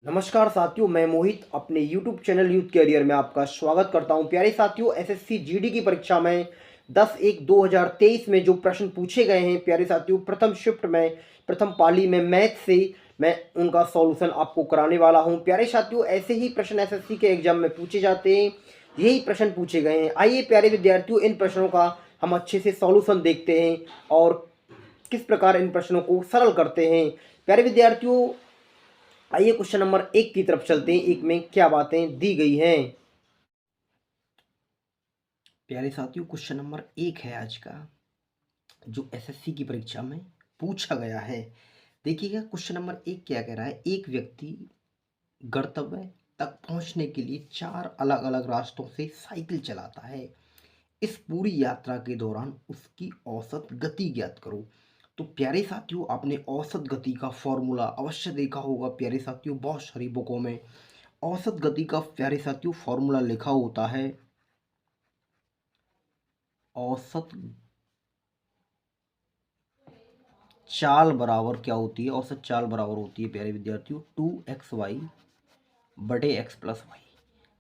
नमस्कार साथियों, मैं मोहित अपने YouTube चैनल यूथ कैरियर में आपका स्वागत करता हूं। प्यारे साथियों, एसएससी जीडी की परीक्षा में 10/1/2023 में जो प्रश्न पूछे गए हैं, प्यारे साथियों, प्रथम शिफ्ट में प्रथम पाली में मैथ से मैं उनका सॉल्यूशन आपको कराने वाला हूं। प्यारे साथियों, ऐसे ही प्रश्न एसएससी के एग्जाम में पूछे जाते हैं, यही प्रश्न पूछे गए हैं। आइए प्यारे विद्यार्थियों, इन प्रश्नों का हम अच्छे से सॉल्यूशन देखते हैं और किस प्रकार इन प्रश्नों को सरल करते हैं। प्यारे विद्यार्थियों, आइए क्वेश्चन नंबर 1 की तरफ चलते हैं। एक में क्या बातें दी गई हैं। प्यारे साथियों, क्वेश्चन नंबर 1 है आज का, जो एसएससी की परीक्षा में पूछा गया है। देखिएगा क्वेश्चन नंबर 1 क्या कह रहा है। एक व्यक्ति गंतव्य तक पहुंचने के लिए 4 अलग अलग रास्तों से साइकिल चलाता है। इस पूरी यात्रा के दौरान उसकी औसत गति ज्ञात करो। तो प्यारे साथियों, आपने औसत गति का फॉर्मूला अवश्य देखा होगा। प्यारे साथियों, बहुत सारी बुकों में औसत गति का प्यारे साथियों फॉर्मूला लिखा होता है। औसत चाल बराबर क्या होती है? औसत चाल बराबर होती है प्यारे विद्यार्थियों 2xy बटे x प्लस वाई।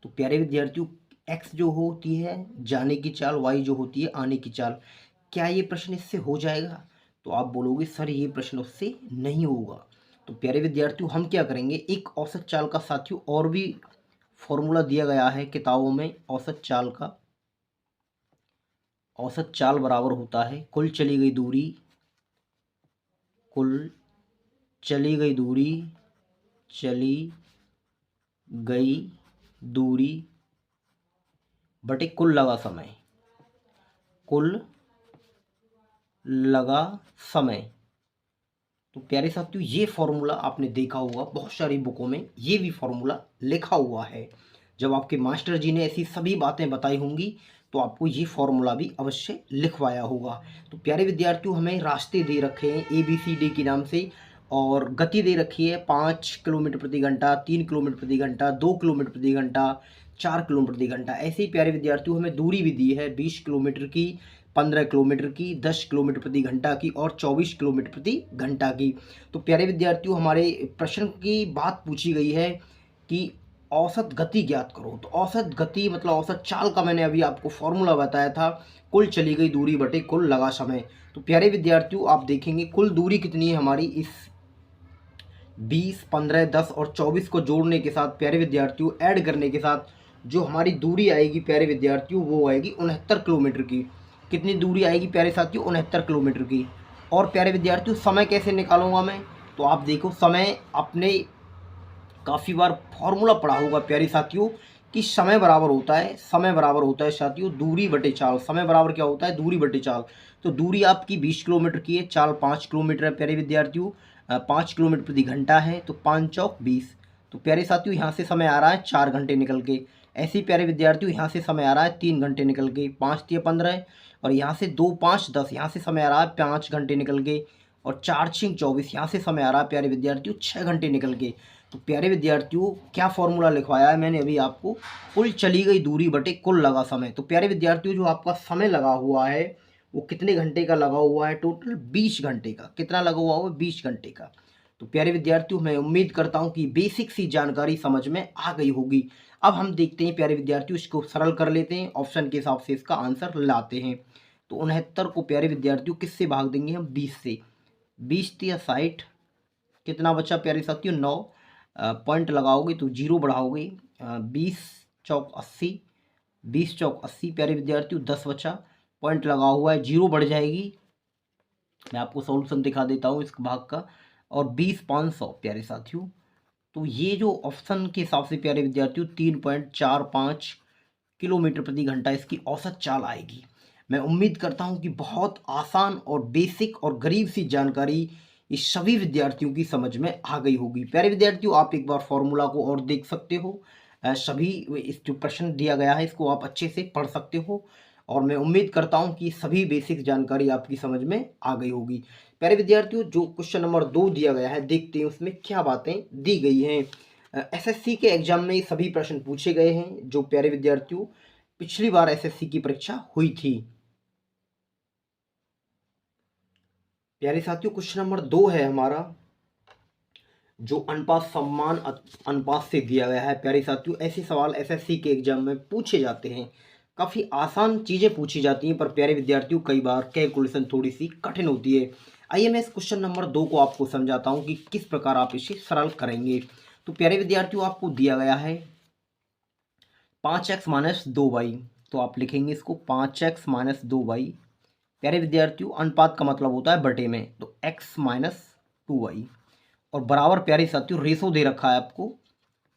तो प्यारे विद्यार्थियों, x जो होती है जाने की चाल, y जो होती है आने की चाल। क्या ये प्रश्न इससे हो जाएगा? तो आप बोलोगे सर ये प्रश्न उससे नहीं होगा। तो प्यारे विद्यार्थियों, हम क्या करेंगे, एक औसत चाल का साथियों और भी फॉर्मूला दिया गया है किताबों में। औसत चाल का, औसत चाल बराबर होता है कुल चली गई दूरी, कुल चली गई दूरी, चली गई दूरी बटे कुल लगा समय, कुल लगा समय। तो प्यारे साथियों, ये फॉर्मूला आपने देखा होगा, बहुत सारी बुकों में ये भी फॉर्मूला लिखा हुआ है। जब आपके मास्टर जी ने ऐसी सभी बातें बताई होंगी तो आपको ये फॉर्मूला भी अवश्य लिखवाया होगा। तो प्यारे विद्यार्थियों, हमें रास्ते दे रखे हैं ABCD के नाम से, और गति दे रखी है 5 किलोमीटर प्रति घंटा, 3 किलोमीटर प्रति घंटा, 2 किलोमीटर प्रति घंटा, 4 किलोमीटर प्रति घंटा। ऐसे ही प्यारे विद्यार्थियों, हमें दूरी भी दी है 20 किलोमीटर की, 15 किलोमीटर की, 10 किलोमीटर प्रति घंटा की और 24 किलोमीटर प्रति घंटा की। तो प्यारे विद्यार्थियों, हमारे प्रश्न की बात पूछी गई है कि औसत गति ज्ञात करो। तो औसत गति मतलब औसत चाल का मैंने अभी आपको फॉर्मूला बताया था, कुल चली गई दूरी बटे कुल लगा समय। तो प्यारे विद्यार्थियों, आप देखेंगे कुल दूरी कितनी है हमारी, इस 20, 15, 10 और 24 को जोड़ने के साथ प्यारे विद्यार्थियों, ऐड करने के साथ जो हमारी दूरी आएगी प्यारे विद्यार्थियों, वो आएगी 69 किलोमीटर की। कितनी दूरी आएगी प्यारे साथियों? 69 किलोमीटर की। और प्यारे विद्यार्थियों, समय कैसे निकालूंगा मैं? तो आप देखो, समय आपने काफ़ी बार फॉर्मूला पढ़ा होगा प्यारे साथियों कि समय बराबर होता है, समय बराबर होता है साथियों दूरी बटे चाल। समय बराबर क्या होता है? दूरी बटे चाल। तो दूरी आपकी 20 किलोमीटर की है, चाल 5 किलोमीटर है प्यारे विद्यार्थियों। 5 किलोमीटर प्रति घंटा है, तो 5 चौक 20। तो प्यारे साथियों, यहाँ से समय आ रहा है 4 घंटे निकल के। ऐसे ही प्यारे विद्यार्थियों, यहाँ से समय आ रहा है 3 घंटे निकल के, 5 तिया 15। और यहाँ से 2 5 10, यहाँ से समय आ रहा है 5 घंटे निकल के। और 4 6 24, यहाँ से समय आ रहा है प्यारे विद्यार्थियों 6 घंटे निकल के। तो प्यारे विद्यार्थियों, क्या फॉर्मूला लिखवाया है मैंने अभी आपको? कुल चली गई दूरी बटे कुल लगा समय। तो प्यारे विद्यार्थियों, जो आपका समय लगा हुआ है वो कितने घंटे का लगा हुआ है? टोटल 20 घंटे का। कितना लगा हुआ है? 20 घंटे का। तो प्यारे विद्यार्थियों, मैं उम्मीद करता हूं कि बेसिक सी जानकारी समझ में आ गई होगी। अब हम देखते हैं प्यारे विद्यार्थियों, इसको सरल कर लेते हैं, ऑप्शन के हिसाब से इसका आंसर लाते हैं। तो 69 को प्यारे विद्यार्थियों किससे भाग देंगे हम? 20 से। 20 या 60, कितना बचा प्यारे साथियों? 9। पॉइंट लगाओगे तो जीरो बढ़ाओगे, 20 चौक 80, 20 चौक 80 प्यारे विद्यार्थियों, 10 बचा। पॉइंट लगा हुआ है, जीरो बढ़ जाएगी। मैं आपको सॉल्यूशन दिखा देता हूँ इस भाग का। और 20 500 प्यारे साथियों। तो ये जो ऑप्शन के हिसाब से प्यारे विद्यार्थियों 3.45 किलोमीटर प्रति घंटा इसकी औसत चाल आएगी। मैं उम्मीद करता हूं कि बहुत आसान और बेसिक और गरीब सी जानकारी इस सभी विद्यार्थियों की समझ में आ गई होगी। प्यारे विद्यार्थियों, आप एक बार फॉर्मूला को और देख सकते हो। सभी इस जो प्रश्न दिया गया है इसको आप अच्छे से पढ़ सकते हो। और मैं उम्मीद करता हूं कि सभी बेसिक जानकारी आपकी समझ में आ गई होगी। प्यारे विद्यार्थियों, जो क्वेश्चन नंबर 2 दिया गया है, देखते हैं उसमें क्या बातें दी गई हैं। एसएससी के एग्जाम में सभी प्रश्न पूछे गए हैं जो प्यारे विद्यार्थियों पिछली बार एसएससी की परीक्षा हुई थी। प्यारे साथियों, क्वेश्चन नंबर 2 है हमारा, जो अनुपात समान अनुपात से दिया गया है। प्यारे साथियों, ऐसे सवाल एसएससी के एग्जाम में पूछे जाते हैं। काफ़ी आसान चीज़ें पूछी जाती हैं, पर प्यारे विद्यार्थियों कई बार कैलकुलेशन थोड़ी सी कठिन होती है। आइए मैं इस क्वेश्चन नंबर 2 को आपको समझाता हूँ कि किस प्रकार आप इसे सरल करेंगे। तो प्यारे विद्यार्थियों, आपको दिया गया है 5x माइनस 2y, तो आप लिखेंगे इसको 5x माइनस 2y। प्यारे विद्यार्थियों, अनुपात का मतलब होता है बटे में, तो x माइनस 2y और बराबर प्यारे साथियों रेशो दे रखा है आपको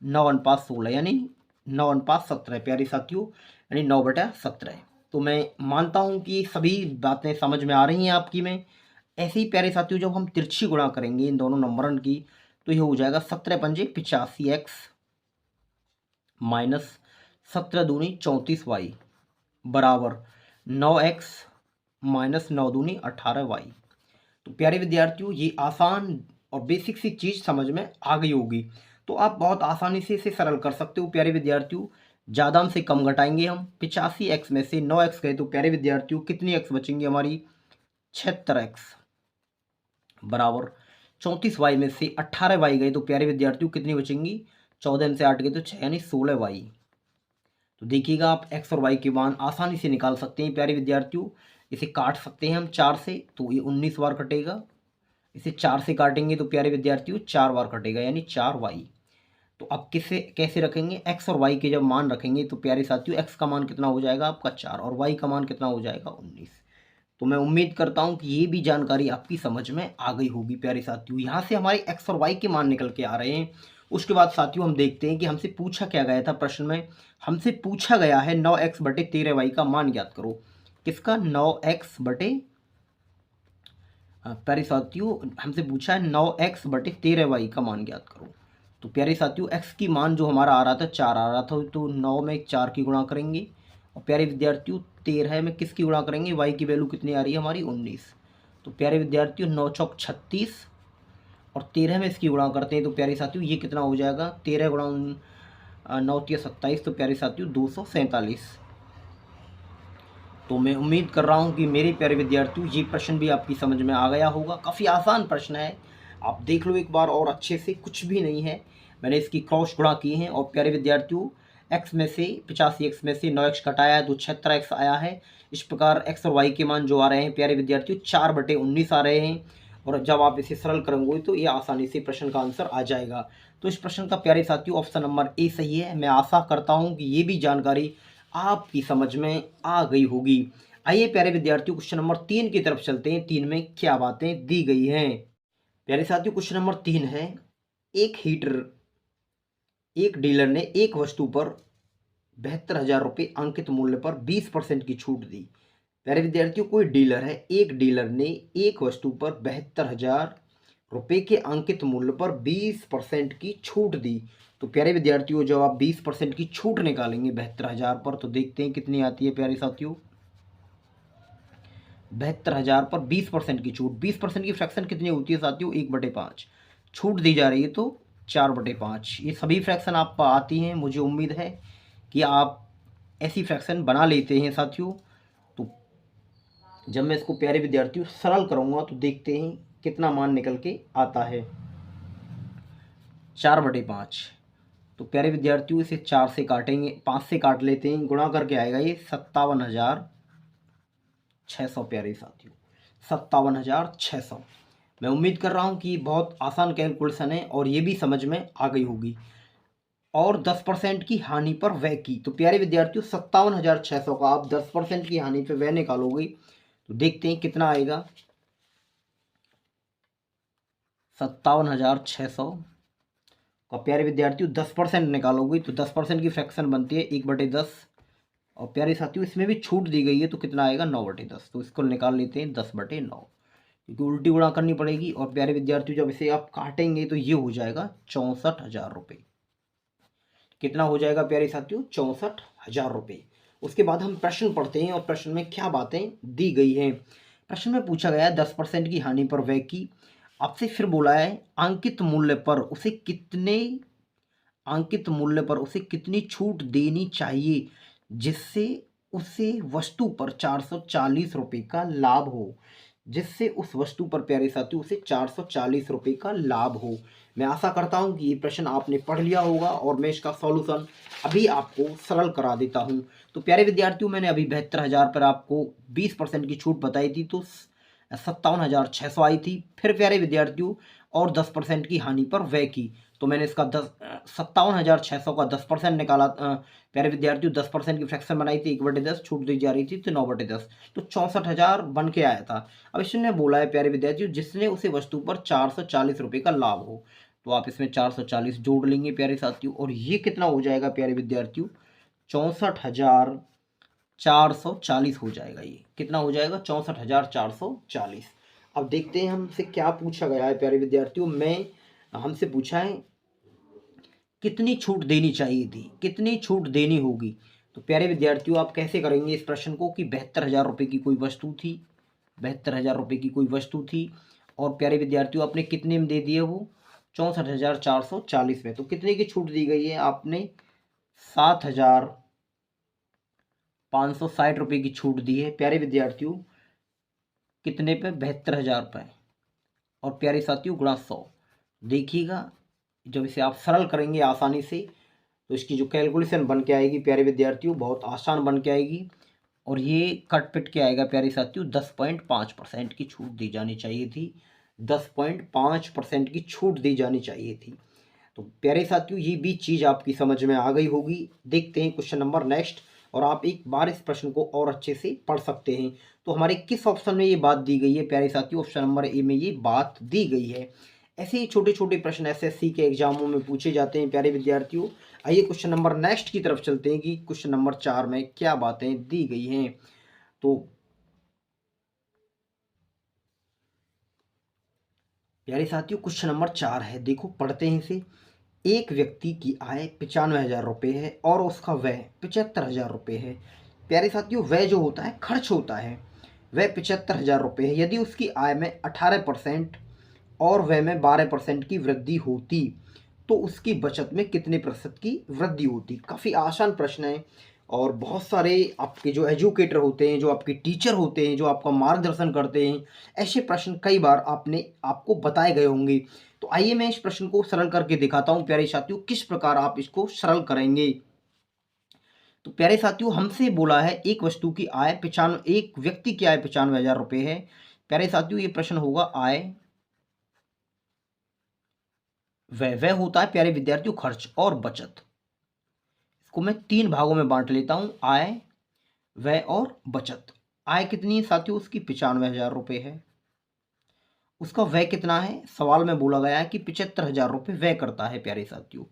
9:16, यानी 9:17 प्यारे साथियों, यानी 9/17। तो मैं मानता हूँ कि सभी बातें समझ में आ रही हैं आपकी में। ऐसे ही प्यारे साथियों, जब हम तिरछी गुणा करेंगे इन दोनों नंबरन की, तो ये हो जाएगा 17 पंजे 85x माइनस 17 दूनी 34y बराबर 9x माइनस 9 दूनी 18y। तो प्यारे विद्यार्थियों, ये आसान और बेसिक सी चीज़ समझ में आ गई होगी, तो आप बहुत आसानी से इसे सरल कर सकते हो। प्यारे विद्यार्थियों, ज़्यादा से कम घटाएंगे हम, 85x में से 9x गए तो प्यारे विद्यार्थियों कितनी x बचेंगी हमारी, 76x बराबर 34y में से 18y गए तो प्यारे विद्यार्थियों कितनी बचेंगी, 14 से 8 गए तो 6, यानी 16y। तो देखिएगा, आप x और y के मान आसानी से निकाल सकते हैं प्यारे विद्यार्थियों। इसे काट सकते हैं हम 4 से, तो ये 19 बार कटेगा। इसे 4 से काटेंगे तो प्यारे विद्यार्थियों 4 बार कटेगा, यानी 4y। तो अब किसे कैसे रखेंगे, x और y के जब मान रखेंगे तो प्यारे साथियों x का मान कितना हो जाएगा आपका 4 और y का मान कितना हो जाएगा 19। तो मैं उम्मीद करता हूं कि ये भी जानकारी आपकी समझ में आ गई होगी प्यारे साथियों। यहाँ से हमारे x और y के मान निकल के आ रहे हैं। उसके बाद साथियों हम देखते हैं कि हमसे पूछा क्या गया था प्रश्न में। हमसे पूछा गया है 9x बटे 13y का मान ज्ञात करो। किसका, 9x बटे, प्यारे साथियों हमसे पूछा है 9x बटे 13y का मान ज्ञात करो। तो प्यारे साथियों, x की मान जो हमारा आ रहा था 4 आ रहा था, तो 9 में 4 की गुणा करेंगे। और प्यारे विद्यार्थियों 13 में किसकी गुणा करेंगे, y की वैल्यू कितनी आ रही है हमारी 19। तो प्यारे विद्यार्थियों 9 चौक 36 और 13 में इसकी गुणा करते हैं तो प्यारे साथियों ये कितना हो जाएगा, 13 गुणा 9 तिया 27, तो प्यारे साथियों 247। तो मैं उम्मीद कर रहा हूँ कि मेरे प्यारे विद्यार्थियों ये प्रश्न भी आपकी समझ में आ गया होगा। काफ़ी आसान प्रश्न है, आप देख लो एक बार और अच्छे से, कुछ भी नहीं है। मैंने इसकी क्रॉस गुणा की है और प्यारे विद्यार्थियों x में से 85x में से 9x घटाया है तो 76x आया है। इस प्रकार x और y के मान जो आ रहे हैं प्यारे विद्यार्थियों 4/19 आ रहे हैं। और जब आप इसे सरल करेंगे तो ये आसानी से प्रश्न का आंसर आ जाएगा। तो इस प्रश्न का प्यारे साथियों ऑप्शन नंबर ए सही है। मैं आशा करता हूँ कि ये भी जानकारी आपकी समझ में आ गई होगी। आइए प्यारे विद्यार्थियों क्वेश्चन नंबर 3 की तरफ चलते हैं। 3 में क्या बातें दी गई हैं। प्यारे साथियों क्वेश्चन नंबर 3 है, एक डीलर ने एक वस्तु पर 72,000 रुपये अंकित मूल्य पर 20% की छूट दी। प्यारे विद्यार्थियों, कोई डीलर है, एक डीलर ने एक वस्तु पर 72,000 रुपये के अंकित मूल्य पर 20% की छूट दी। तो प्यारे विद्यार्थियों जब आप 20% की छूट निकालेंगे 72,000 पर, तो देखते हैं कितनी आती है प्यारे साथियों। 72,000 पर 20% की छूट, 20% की फ्रैक्शन कितनी होती है साथियों, 1/5। छूट दी जा रही है तो 4/5। ये सभी फ्रैक्शन आप आती हैं, मुझे उम्मीद है कि आप ऐसी फ्रैक्शन बना लेते हैं साथियों। तो जब मैं इसको प्यारे विद्यार्थियों सरल करूँगा तो देखते हैं कितना मान निकल के आता है, 4/5। तो प्यारे विद्यार्थियों इसे 4 से काटेंगे, 5 से काट लेते हैं, गुणा करके आएगा ये 57,600 प्यारे साथियों, 57,600। मैं उम्मीद कर रहा हूँ कि बहुत आसान कैलकुलेशन है और ये भी समझ में आ गई होगी। और 10% की हानि पर व्यय की, तो प्यारे विद्यार्थियों 57,600 का आप 10% की हानि पर व्यय निकालोगे तो देखते हैं कितना आएगा, 57,600 का प्यारे विद्यार्थियों 10% निकालोगे तो 10% की फ्रैक्शन बनती है 1/10। और प्यारे साथियों इसमें भी छूट दी गई है तो कितना आएगा, 9/10। तो इसको निकाल लेते हैं 10/9, क्योंकि उल्टी गुणा करनी पड़ेगी। और प्यारे विद्यार्थियों जब इसे आप काटेंगे तो ये हो जाएगा 64,000 रुपये। कितना हो जाएगा प्यारे साथियों, 64,000 रुपये। उसके बाद हम प्रश्न पढ़ते हैं और प्रश्न में क्या बातें दी गई हैं। प्रश्न में पूछा गया है 10% की हानि पर व्यय की। आपसे फिर बोला है अंकित मूल्य पर उसे कितनी छूट देनी चाहिए जिससे उसे वस्तु पर 440 रुपये का लाभ हो, जिससे उस वस्तु पर प्यारे साथियों उसे 440 रुपये का लाभ हो। मैं आशा करता हूं कि ये प्रश्न आपने पढ़ लिया होगा और मैं इसका सॉल्यूशन अभी आपको सरल करा देता हूं। तो प्यारे विद्यार्थियों, मैंने अभी 72,000 पर आपको 20% की छूट बताई थी, तो 57,600 आई थी। फिर प्यारे विद्यार्थियों, और 10% की हानि पर व्यय की, तो मैंने इसका 57,600 का 10% निकाला। प्यारे विद्यार्थियों, 10% की फ्रैक्शन बनाई थी, 1/10 छूट दी जा रही थी, तो 9/10, तो 64,000 बन के आया था। अब इसने बोला है प्यारे विद्यार्थियों, जिसने उसे वस्तु पर 440 रुपये का लाभ हो, तो आप इसमें 440 जोड़ लेंगे प्यारे साथियों, और ये कितना हो जाएगा प्यारे विद्यार्थियों, 64,440 हो जाएगा। ये कितना हो जाएगा, 64,440। अब देखते हैं हमसे क्या पूछा गया है प्यारे विद्यार्थियों। हमसे पूछा है कितनी छूट देनी चाहिए थी, कितनी छूट देनी होगी। तो प्यारे विद्यार्थियों, आप कैसे करेंगे इस प्रश्न को कि 72,000 रुपये की कोई वस्तु थी, 72,000 रुपये की कोई वस्तु थी, और प्यारे विद्यार्थियों आपने कितने में दे दिए, वो 64,440 में। तो कितने की छूट दी गई है, आपने 7,560 रुपये की छूट दी है प्यारे विद्यार्थियों। कितने पे, 72,000 रुपये, और प्यारे साथियों गुणा 100। देखिएगा, जब इसे आप सरल करेंगे आसानी से, तो इसकी जो कैलकुलेशन बन के आएगी प्यारे विद्यार्थियों, बहुत आसान बन के आएगी, और ये कट पिट के आएगा प्यारे साथियों। 10.5% की छूट दी जानी चाहिए थी, 10.5% की छूट दी जानी चाहिए थी। तो प्यारे साथियों, ये भी चीज़ आपकी समझ में आ गई होगी। देखते हैं क्वेश्चन नंबर नेक्स्ट, और आप एक बार इस प्रश्न को और अच्छे से पढ़ सकते हैं। तो हमारे किस ऑप्शन में ये बात दी गई है प्यारे साथियों, ऑप्शन नंबर ए में ये बात दी गई है। ऐसे ही छोटे छोटे प्रश्न एसएससी के एग्जामों में पूछे जाते हैं प्यारे विद्यार्थियों। आइए क्वेश्चन नंबर नेक्स्ट की तरफ चलते हैं कि क्वेश्चन नंबर 4 में क्या बातें दी गई हैं। तो प्यारे साथियों, क्वेश्चन नंबर 4 है, देखो पढ़ते हैं इसे। एक व्यक्ति की आय 95,000 रुपये है और उसका व्यय 75,000 रुपये है। प्यारे साथियों, व्यय जो होता है, खर्च होता है, वह 75,000 रुपये है। यदि उसकी आय में 18% और व्यय में 12% की वृद्धि होती, तो उसकी बचत में कितने प्रतिशत की वृद्धि होती। काफ़ी आसान प्रश्न है, और बहुत सारे आपके जो एजुकेटर होते हैं, जो आपके टीचर होते हैं, जो आपका मार्गदर्शन करते हैं, ऐसे प्रश्न कई बार आपको बताए गए होंगे। तो आइए मैं इस प्रश्न को सरल करके दिखाता हूं प्यारे साथियों, किस प्रकार आप इसको सरल करेंगे। तो प्यारे साथियों, हमसे बोला है एक वस्तु की आय 95, एक व्यक्ति की आय 95,000 रुपये है। प्यारे साथियों, ये प्रश्न होगा आय, वह होता है प्यारे विद्यार्थियों खर्च और बचत। इसको मैं 3 भागों में बांट लेता हूं, आय, व्यय और बचत। आय कितनी है साथियों, उसकी 95,000 रुपये है। उसका व्यय कितना है, सवाल में बोला गया है कि 75,000 रुपये व्यय करता है प्यारे साथियों,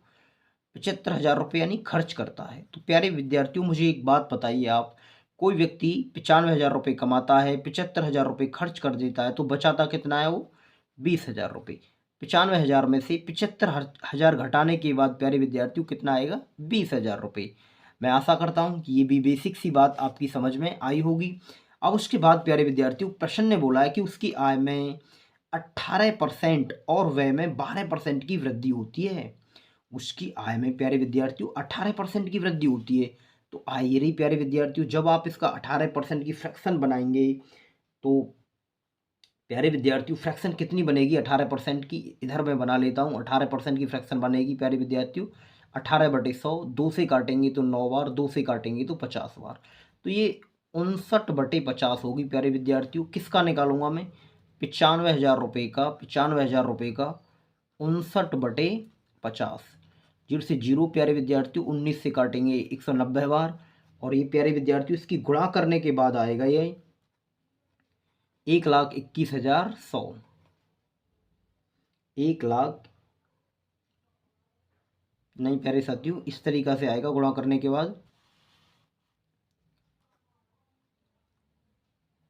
75,000 रुपये यानी खर्च करता है। तो प्यारे विद्यार्थियों, मुझे एक बात बताइए आप, कोई व्यक्ति 95,000 रुपये कमाता है, 75,000 रुपये खर्च कर देता है, तो बचाता कितना है वो, 20,000 रुपये। 95,000 में से 75,000 घटाने के बाद प्यारे विद्यार्थियों कितना आएगा, 20,000 रुपये। मैं आशा करता हूँ कि ये भी बेसिक सी बात आपकी समझ में आई होगी। अब उसके बाद प्यारे विद्यार्थियों, प्रश्न ने बोला है कि उसकी आय में 18% और व्यय में 12% की वृद्धि होती है। उसकी आय में प्यारे विद्यार्थियों 18% की वृद्धि होती है। तो आइए रही प्यारे विद्यार्थियों, जब आप इसका 18% की फ्रैक्शन बनाएंगे, तो प्यारे विद्यार्थियों फ्रैक्शन कितनी बनेगी 18% की, इधर मैं बना लेता हूँ। 18% की फ्रैक्शन बनेगी प्यारे विद्यार्थियों 18/100, 2 से काटेंगे तो 9 बार, 2 से काटेंगे तो 50 बार, तो ये 59/50 होगी प्यारे विद्यार्थियों। किसका निकालूंगा मैं, 95,000 रुपये का, 95,000 रुपये का 59/50, जीरो से जीरो प्यारे विद्यार्थियों, 19 से काटेंगे 190 बार, और ये प्यारे विद्यार्थियों इसकी गुणा करने के बाद आएगा ये 1,21,100, 1,00,000 नहीं प्यारे साथियों, इस तरीका से आएगा गुणा करने के बाद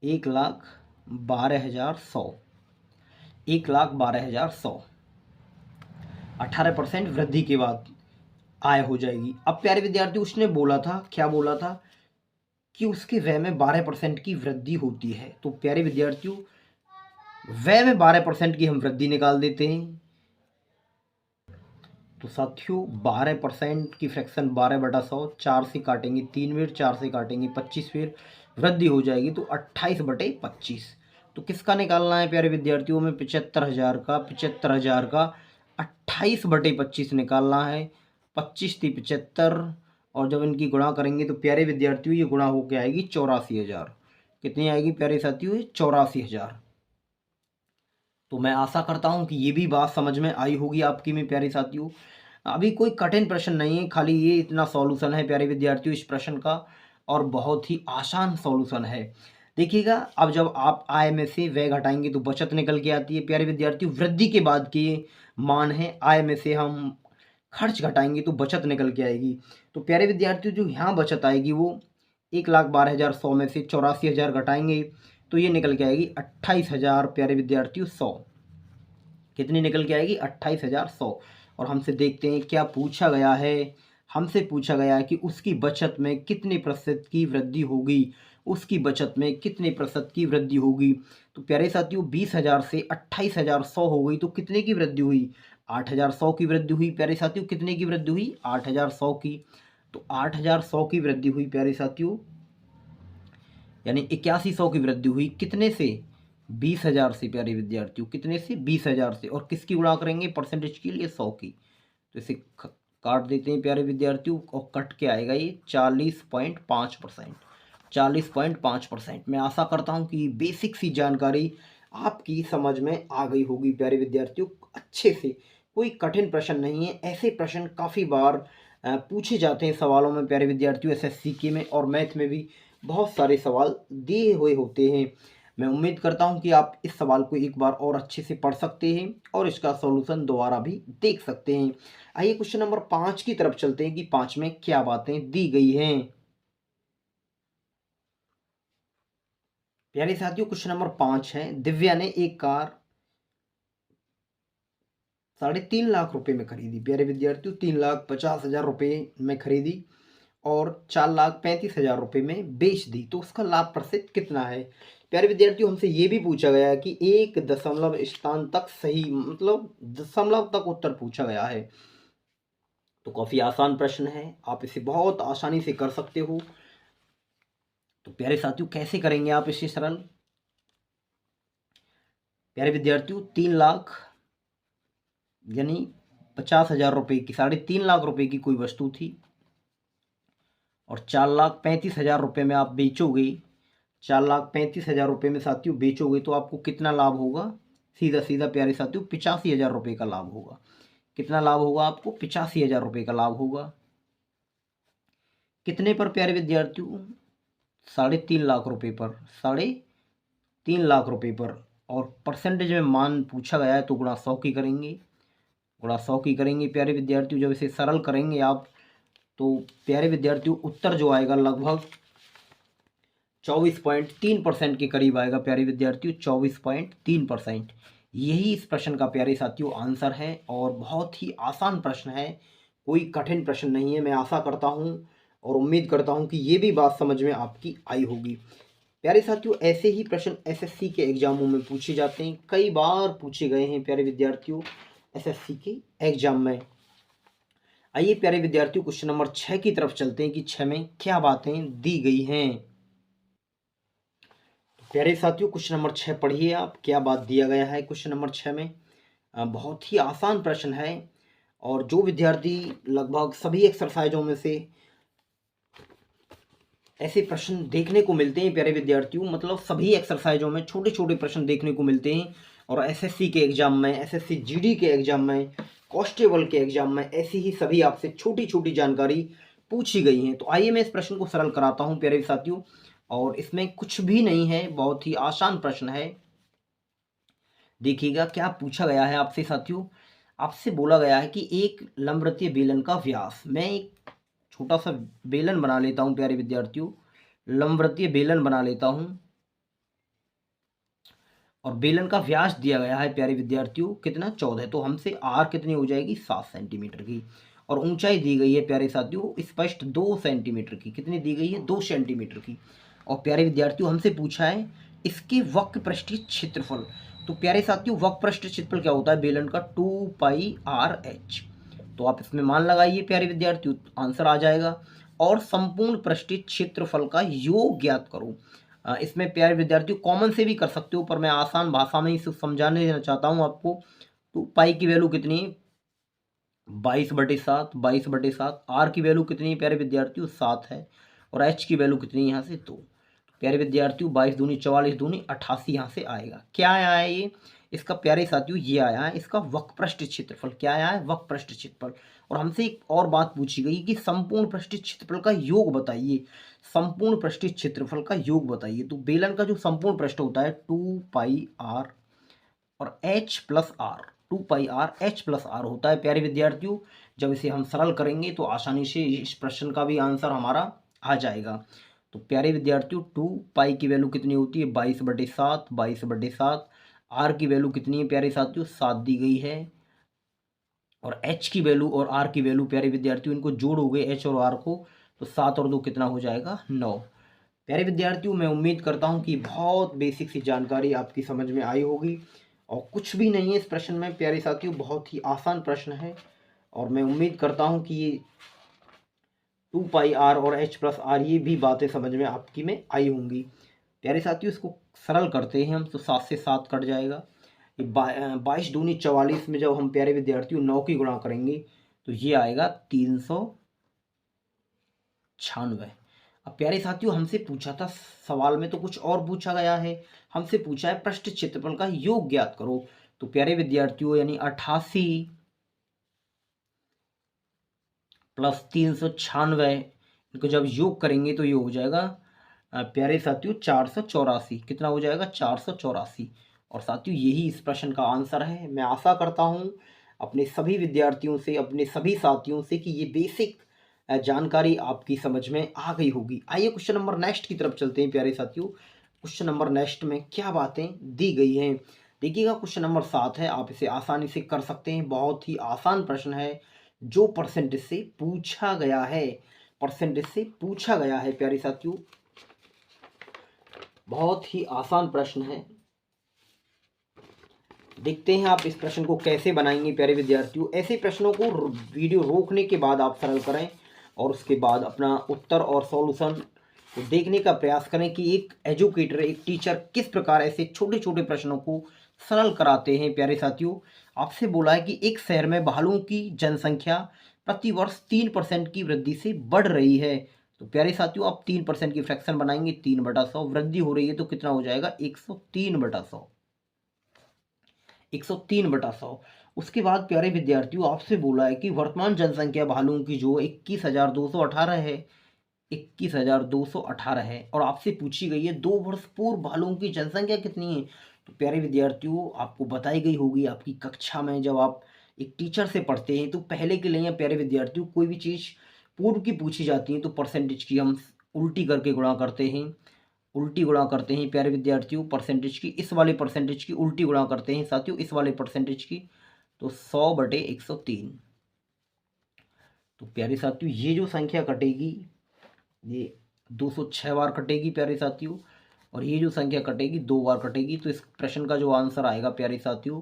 1,12,100, 1,12,100, 18% वृद्धि के बाद आय हो जाएगी। अब प्यारे विद्यार्थी, उसने बोला था, क्या बोला था कि उसके व्यय में 12% की वृद्धि होती है। तो प्यारे विद्यार्थियों, व्यय में 12% की हम वृद्धि निकाल देते हैं। तो साथियों 12% की फ्रैक्शन 12/100, 4 से काटेंगे 3 बार, 4 से काटेंगे 25 बार, वृद्धि हो जाएगी तो 28/25। तो किसका निकालना है प्यारे विद्यार्थियों में, 75,000 का, 75,000 का 28/25 निकालना है। 25 × 75 और जब इनकी गुणा करेंगे तो प्यारे विद्यार्थियों ये गुणा होके आएगी 84,000। कितनी आएगी प्यारे साथियों? 84,000। तो मैं आशा करता हूँ कि ये भी बात समझ में आई होगी आपकी में प्यारे साथियों। अभी कोई कठिन प्रश्न नहीं है, खाली ये इतना सॉल्यूशन है प्यारे विद्यार्थियों इस प्रश्न का, और बहुत ही आसान सॉल्यूशन है। देखिएगा, अब जब आप आय में से व्यय घटाएंगे तो बचत निकल के आती है प्यारे विद्यार्थियों। वृद्धि के बाद के मान है, आय में से हम खर्च घटाएंगे तो बचत निकल के आएगी। तो प्यारे विद्यार्थियों जो यहाँ बचत आएगी वो 1,12,100 में से 84,000 घटाएंगे तो ये निकल के आएगी 28,000 प्यारे विद्यार्थियों 100। कितनी निकल के आएगी? 28,100। और हमसे देखते हैं क्या पूछा गया है। हमसे पूछा गया है कि उसकी बचत में कितने प्रतिशत की वृद्धि होगी, उसकी बचत में कितने प्रतिशत की वृद्धि होगी। तो प्यारे साथियों 20,000 से 28,100 हो गई तो कितने की वृद्धि हुई? 8,100 की वृद्धि हुई प्यारे साथियों। कितने की वृद्धि हुई? 8,100 की। तो 8,100 की वृद्धि हुई प्यारे साथियों, यानी 8100 की वृद्धि हुई। कितने से? 20,000 से प्यारे विद्यार्थियों। कितने से? 20,000 से। और किसकी गुणा करेंगे परसेंटेज के लिए? 100 की। तो इसे काट देते हैं प्यारे विद्यार्थियों और कट के आएगा ये 40.5%। 40.5%। मैं आशा करता हूँ कि बेसिक सी जानकारी आपकी समझ में आ गई होगी प्यारे विद्यार्थियों अच्छे से। कोई कठिन प्रश्न नहीं है, ऐसे प्रश्न काफ़ी बार पूछे जाते हैं सवालों में प्यारे विद्यार्थियों। एसएससी के में और मैथ में भी बहुत सारे सवाल दिए हुए होते हैं। मैं उम्मीद करता हूं कि आप इस सवाल को एक बार और अच्छे से पढ़ सकते हैं और इसका सॉल्यूशन दोबारा भी देख सकते हैं। आइए क्वेश्चन नंबर 5 की तरफ चलते हैं कि 5 में क्या बातें दी गई हैं। प्यारे साथियों क्वेश्चन नंबर 5 है, दिव्या ने एक कार 3.5 लाख रुपए में खरीदी। प्यारे विद्यार्थियों 3,50,000 रुपए में खरीदी और 4,35,000 रुपए में बेच दी, तो उसका लाभ प्रतिशत कितना है? प्यारे विद्यार्थियों हमसे ये भी पूछा गया है कि एक दशमलव स्थान तक सही, मतलब दशमलव तक उत्तर पूछा गया है। तो काफी आसान प्रश्न है, आप इसे बहुत आसानी से कर सकते हो। तो प्यारे साथियों कैसे करेंगे आप इसे सरल? प्यारे विद्यार्थियों 3 लाख यानी 50,000 रुपए की, 3.5 लाख रुपए की कोई वस्तु थी और 4,35,000 रुपए में आप बेचोगे। 4,35,000 रुपये में साथियों बेचोगे तो आपको कितना लाभ होगा? सीधा सीधा प्यारे साथियों 85,000 रुपये का लाभ होगा। कितना लाभ होगा आपको? 85,000 रुपये का लाभ होगा। कितने पर प्यारे विद्यार्थियों? 3.5 लाख रुपए पर। 3.5 लाख रुपए पर। और परसेंटेज में मान पूछा गया है तो गुणा 100 की करेंगे। गुणा 100 की करेंगे प्यारे विद्यार्थियों। जब इसे सरल करेंगे आप तो प्यारे विद्यार्थियों उत्तर जो आएगा लगभग 24.3% के करीब आएगा प्यारे विद्यार्थियों। 24.3%। यही इस प्रश्न का प्यारे साथियों आंसर है और बहुत ही आसान प्रश्न है, कोई कठिन प्रश्न नहीं है। मैं आशा करता हूं और उम्मीद करता हूं कि ये भी बात समझ में आपकी आई होगी। प्यारे साथियों ऐसे ही प्रश्न एसएससी के एग्जामों में पूछे जाते हैं, कई बार पूछे गए हैं प्यारे विद्यार्थियों एसएससी के एग्जाम में। आइए प्यारे विद्यार्थियों क्वेश्चन नंबर 6 की तरफ चलते हैं कि 6 में क्या बातें दी गई हैं। प्यारे साथियों क्वेश्चन नंबर 6 पढ़िए आप, क्या बात दिया गया है क्वेश्चन नंबर 6 में। बहुत ही आसान प्रश्न है और जो विद्यार्थी लगभग सभी एक्सरसाइजों में से ऐसे प्रश्न देखने को मिलते हैं प्यारे विद्यार्थियों, मतलब सभी एक्सरसाइजों में छोटे छोटे प्रश्न देखने को मिलते हैं और एसएससी के एग्जाम में, एसएससी जीडी के एग्जाम में, कांस्टेबल के एग्जाम में ऐसी ही सभी आपसे छोटी छोटी जानकारी पूछी गई हैं। तो आइए मैं इस प्रश्न को सरल कराता हूं प्यारे साथियों, और इसमें कुछ भी नहीं है, बहुत ही आसान प्रश्न है। देखिएगा क्या पूछा गया है आपसे साथियों। आपसे बोला गया है कि एक लंबवृत्तीय बेलन का व्यास, मैं एक छोटा सा बेलन बना लेता हूं प्यारे विद्यार्थियों, लंबवृत्तीय बेलन बना लेता हूं और बेलन का व्यास दिया गया है प्यारे विद्यार्थियों कितना? 14। तो हमसे आर कितनी हो जाएगी? 7 सेंटीमीटर की। और ऊंचाई दी गई है प्यारे साथियों स्पष्ट 2 सेंटीमीटर की। कितनी दी गई है? 2 सेंटीमीटर की। और प्यारे विद्यार्थियों हमसे पूछा है इसके वक्र पृष्ठीय क्षेत्रफल। तो प्यारे साथियों वक्र पृष्ठीय क्षेत्रफल क्या होता है बेलन का? 2πRh। तो आप इसमें मान लगाइए प्यारे विद्यार्थियों, आंसर आ जाएगा। और संपूर्ण पृष्ठीय क्षेत्रफल का योग ज्ञात करो। इसमें प्यारे विद्यार्थियों कॉमन से भी कर सकते हो पर मैं आसान भाषा में ही समझाने देना चाहता हूँ आपको। तो पाई की वैल्यू कितनी है? 22/7, 22/7। आर की वैल्यू कितनी है प्यारे विद्यार्थियों? 7 है। और एच की वैल्यू कितनी है यहाँ से? 2। प्यारे विद्यार्थियों 22 दूनी 44 दूनी 88 यहाँ से आएगा। क्या आया है ये? इसका प्यारे साथियों ये आया है इसका वक्रपृष्ठ क्षेत्रफल। क्या आया है? वक्रपृष्ठ क्षेत्रफल। और हमसे एक और बात पूछी गई कि संपूर्ण पृष्ठीय क्षेत्रफल का योग बताइए। संपूर्ण पृष्ठीय क्षेत्रफल का योग बताइए। तो बेलन का जो संपूर्ण पृष्ठ होता है 2πr और h plus r, 2πr h plus r होता है प्यारे विद्यार्थियों। जब इसे हम सरल करेंगे तो आसानी से इस प्रश्न का भी आंसर हमारा आ जाएगा। तो प्यारे विद्यार्थियों 2π की वैल्यू कितनी होती है? 22/7, 22/7। आर की वैल्यू कितनी है प्यारे साथियों? 7 दी गई है। और h की वैल्यू और r की वैल्यू प्यारे विद्यार्थियों इनको जोड़ोगे h और r को, तो 7 और 2 कितना हो जाएगा? 9। प्यारे विद्यार्थियों मैं उम्मीद करता हूँ कि बहुत बेसिक सी जानकारी आपकी समझ में आई होगी और कुछ भी नहीं है इस प्रश्न में प्यारे साथियों, बहुत ही आसान प्रश्न है। और मैं उम्मीद करता हूँ कि ये 2πr और h प्लस आर ये भी बातें समझ में आपकी में आई होंगी। प्यारे साथियों इसको सरल करते हैं हम तो 7 से 7 कट जाएगा। 22 दूनी 44 में जब हम प्यारे विद्यार्थियों 9 की गुणा करेंगे तो ये आएगा 396। अब प्यारे साथियों हमसे पूछा था सवाल में तो कुछ और पूछा गया है। हमसे पूछा है पृष्ठ क्षेत्रफल का योग ज्ञात करो। तो प्यारे विद्यार्थियों यानी 88 प्लस 396 इनको जब योग करेंगे तो ये हो जाएगा प्यारे साथियों 484। कितना हो जाएगा? 484। और साथियों यही इस प्रश्न का आंसर है। मैं आशा करता हूँ अपने सभी विद्यार्थियों से, अपने सभी साथियों से कि ये बेसिक जानकारी आपकी समझ में आ गई होगी। आइए क्वेश्चन नंबर नेक्स्ट की तरफ चलते हैं प्यारे साथियों। क्वेश्चन नंबर नेक्स्ट में क्या बातें दी गई हैं देखिएगा। क्वेश्चन नंबर 7 है, आप इसे आसानी से कर सकते हैं। बहुत ही आसान प्रश्न है जो परसेंटेज से पूछा गया है। परसेंटेज से पूछा गया है प्यारे साथियों, बहुत ही आसान प्रश्न है। देखते हैं आप इस प्रश्न को कैसे बनाएंगे प्यारे विद्यार्थियों। ऐसे प्रश्नों को वीडियो रोकने के बाद आप सरल करें और उसके बाद अपना उत्तर और सॉल्यूशन को देखने का प्रयास करें कि एक एजुकेटर, एक टीचर किस प्रकार ऐसे छोटे छोटे प्रश्नों को सरल कराते हैं। प्यारे साथियों आपसे बोला है कि एक शहर में भालुओं की जनसंख्या प्रतिवर्ष 3% की वृद्धि से बढ़ रही है। तो प्यारे साथियों आप 3% की फ्रैक्शन बनाएंगे, 3/100 वृद्धि हो रही है तो कितना हो जाएगा? 103/100। 103/100। उसके बाद प्यारे विद्यार्थियों आपसे बोला है कि वर्तमान जनसंख्या भालुओं की जो 21,218 है, 21,218 है। और आपसे पूछी गई है 2 वर्ष पूर्व भालुओं की जनसंख्या कितनी है। तो प्यारे विद्यार्थियों आपको बताई गई होगी आपकी कक्षा में, जब आप एक टीचर से पढ़ते हैं तो पहले के लिए प्यारे विद्यार्थियों कोई भी चीज़ पूर्व की पूछी जाती है तो परसेंटेज की हम उल्टी करके गुणा करते हैं। उल्टी गुणा करते हैं प्यारे विद्यार्थियों परसेंटेज की, इस वाले परसेंटेज की उल्टी गुणा करते हैं साथियों इस वाले परसेंटेज की। तो 100/103। तो प्यारे साथियों ये जो संख्या कटेगी ये 206 बार कटेगी प्यारे साथियों, और ये जो संख्या कटेगी 2 बार कटेगी। तो इस प्रश्न का जो आंसर आएगा प्यारे साथियों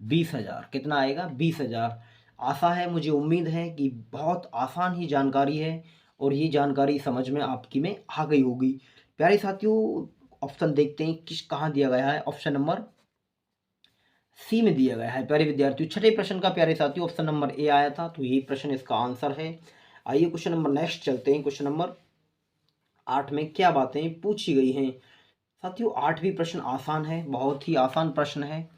20,000। कितना आएगा? 20,000। आशा है, मुझे उम्मीद है कि बहुत आसान ही जानकारी है और ये जानकारी समझ में आपकी में आ गई होगी। प्यारे साथियों ऑप्शन देखते हैं किस कहाँ दिया गया है। ऑप्शन नंबर सी में दिया गया है प्यारे विद्यार्थियों। छठे प्रश्न का प्यारे साथियों ऑप्शन नंबर ए आया था तो ये प्रश्न इसका आंसर है। आइए क्वेश्चन नंबर नेक्स्ट चलते हैं। क्वेश्चन नंबर 8 में क्या बातें पूछी गई हैं साथियों। 8वीं प्रश्न आसान है, बहुत ही आसान प्रश्न है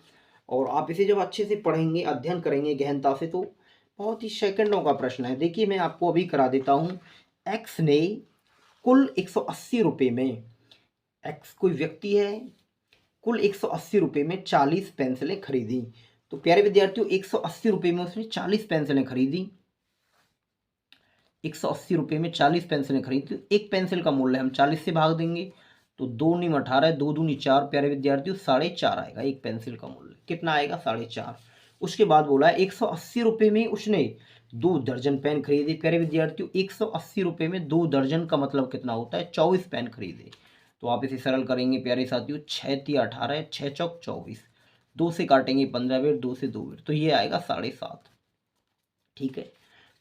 और आप इसे जब अच्छे से पढ़ेंगे, अध्ययन करेंगे गहनता से तो बहुत ही सेकंडों का प्रश्न है। देखिए मैं आपको अभी करा देता हूँ। एक्स ने कुल 180 रुपये में, एक्स कोई व्यक्ति है, कुल 180 रुपये में 40 पेंसिलें खरीदी। तो प्यारे विद्यार्थियों 180 रुपये में उसने 40 पेंसिलें खरीदी। 180 रुपये में 40 पेंसिलें खरीदी तो एक पेंसिल का मूल्य हम 40 से भाग देंगे तो 2 नीम 18, 2 दूनी 4 प्यारे विद्यार्थियों 4.5 आएगा एक पेंसिल का मूल्य। कितना आएगा? 4.5। उसके बाद बोला है 180 रुपये में उसने 2 दर्जन पेन खरीदे। प्यारे विद्यार्थियों 180 रुपये में 2 दर्जन का मतलब कितना होता है? 24 पेन खरीदे। तो आप इसे सरल करेंगे प्यारे साथियों, 6×3 = 18, 6×4 = 24, 2 से काटेंगे 15 बेर, 2 से 2 बेर तो ये आएगा 7.5। ठीक है।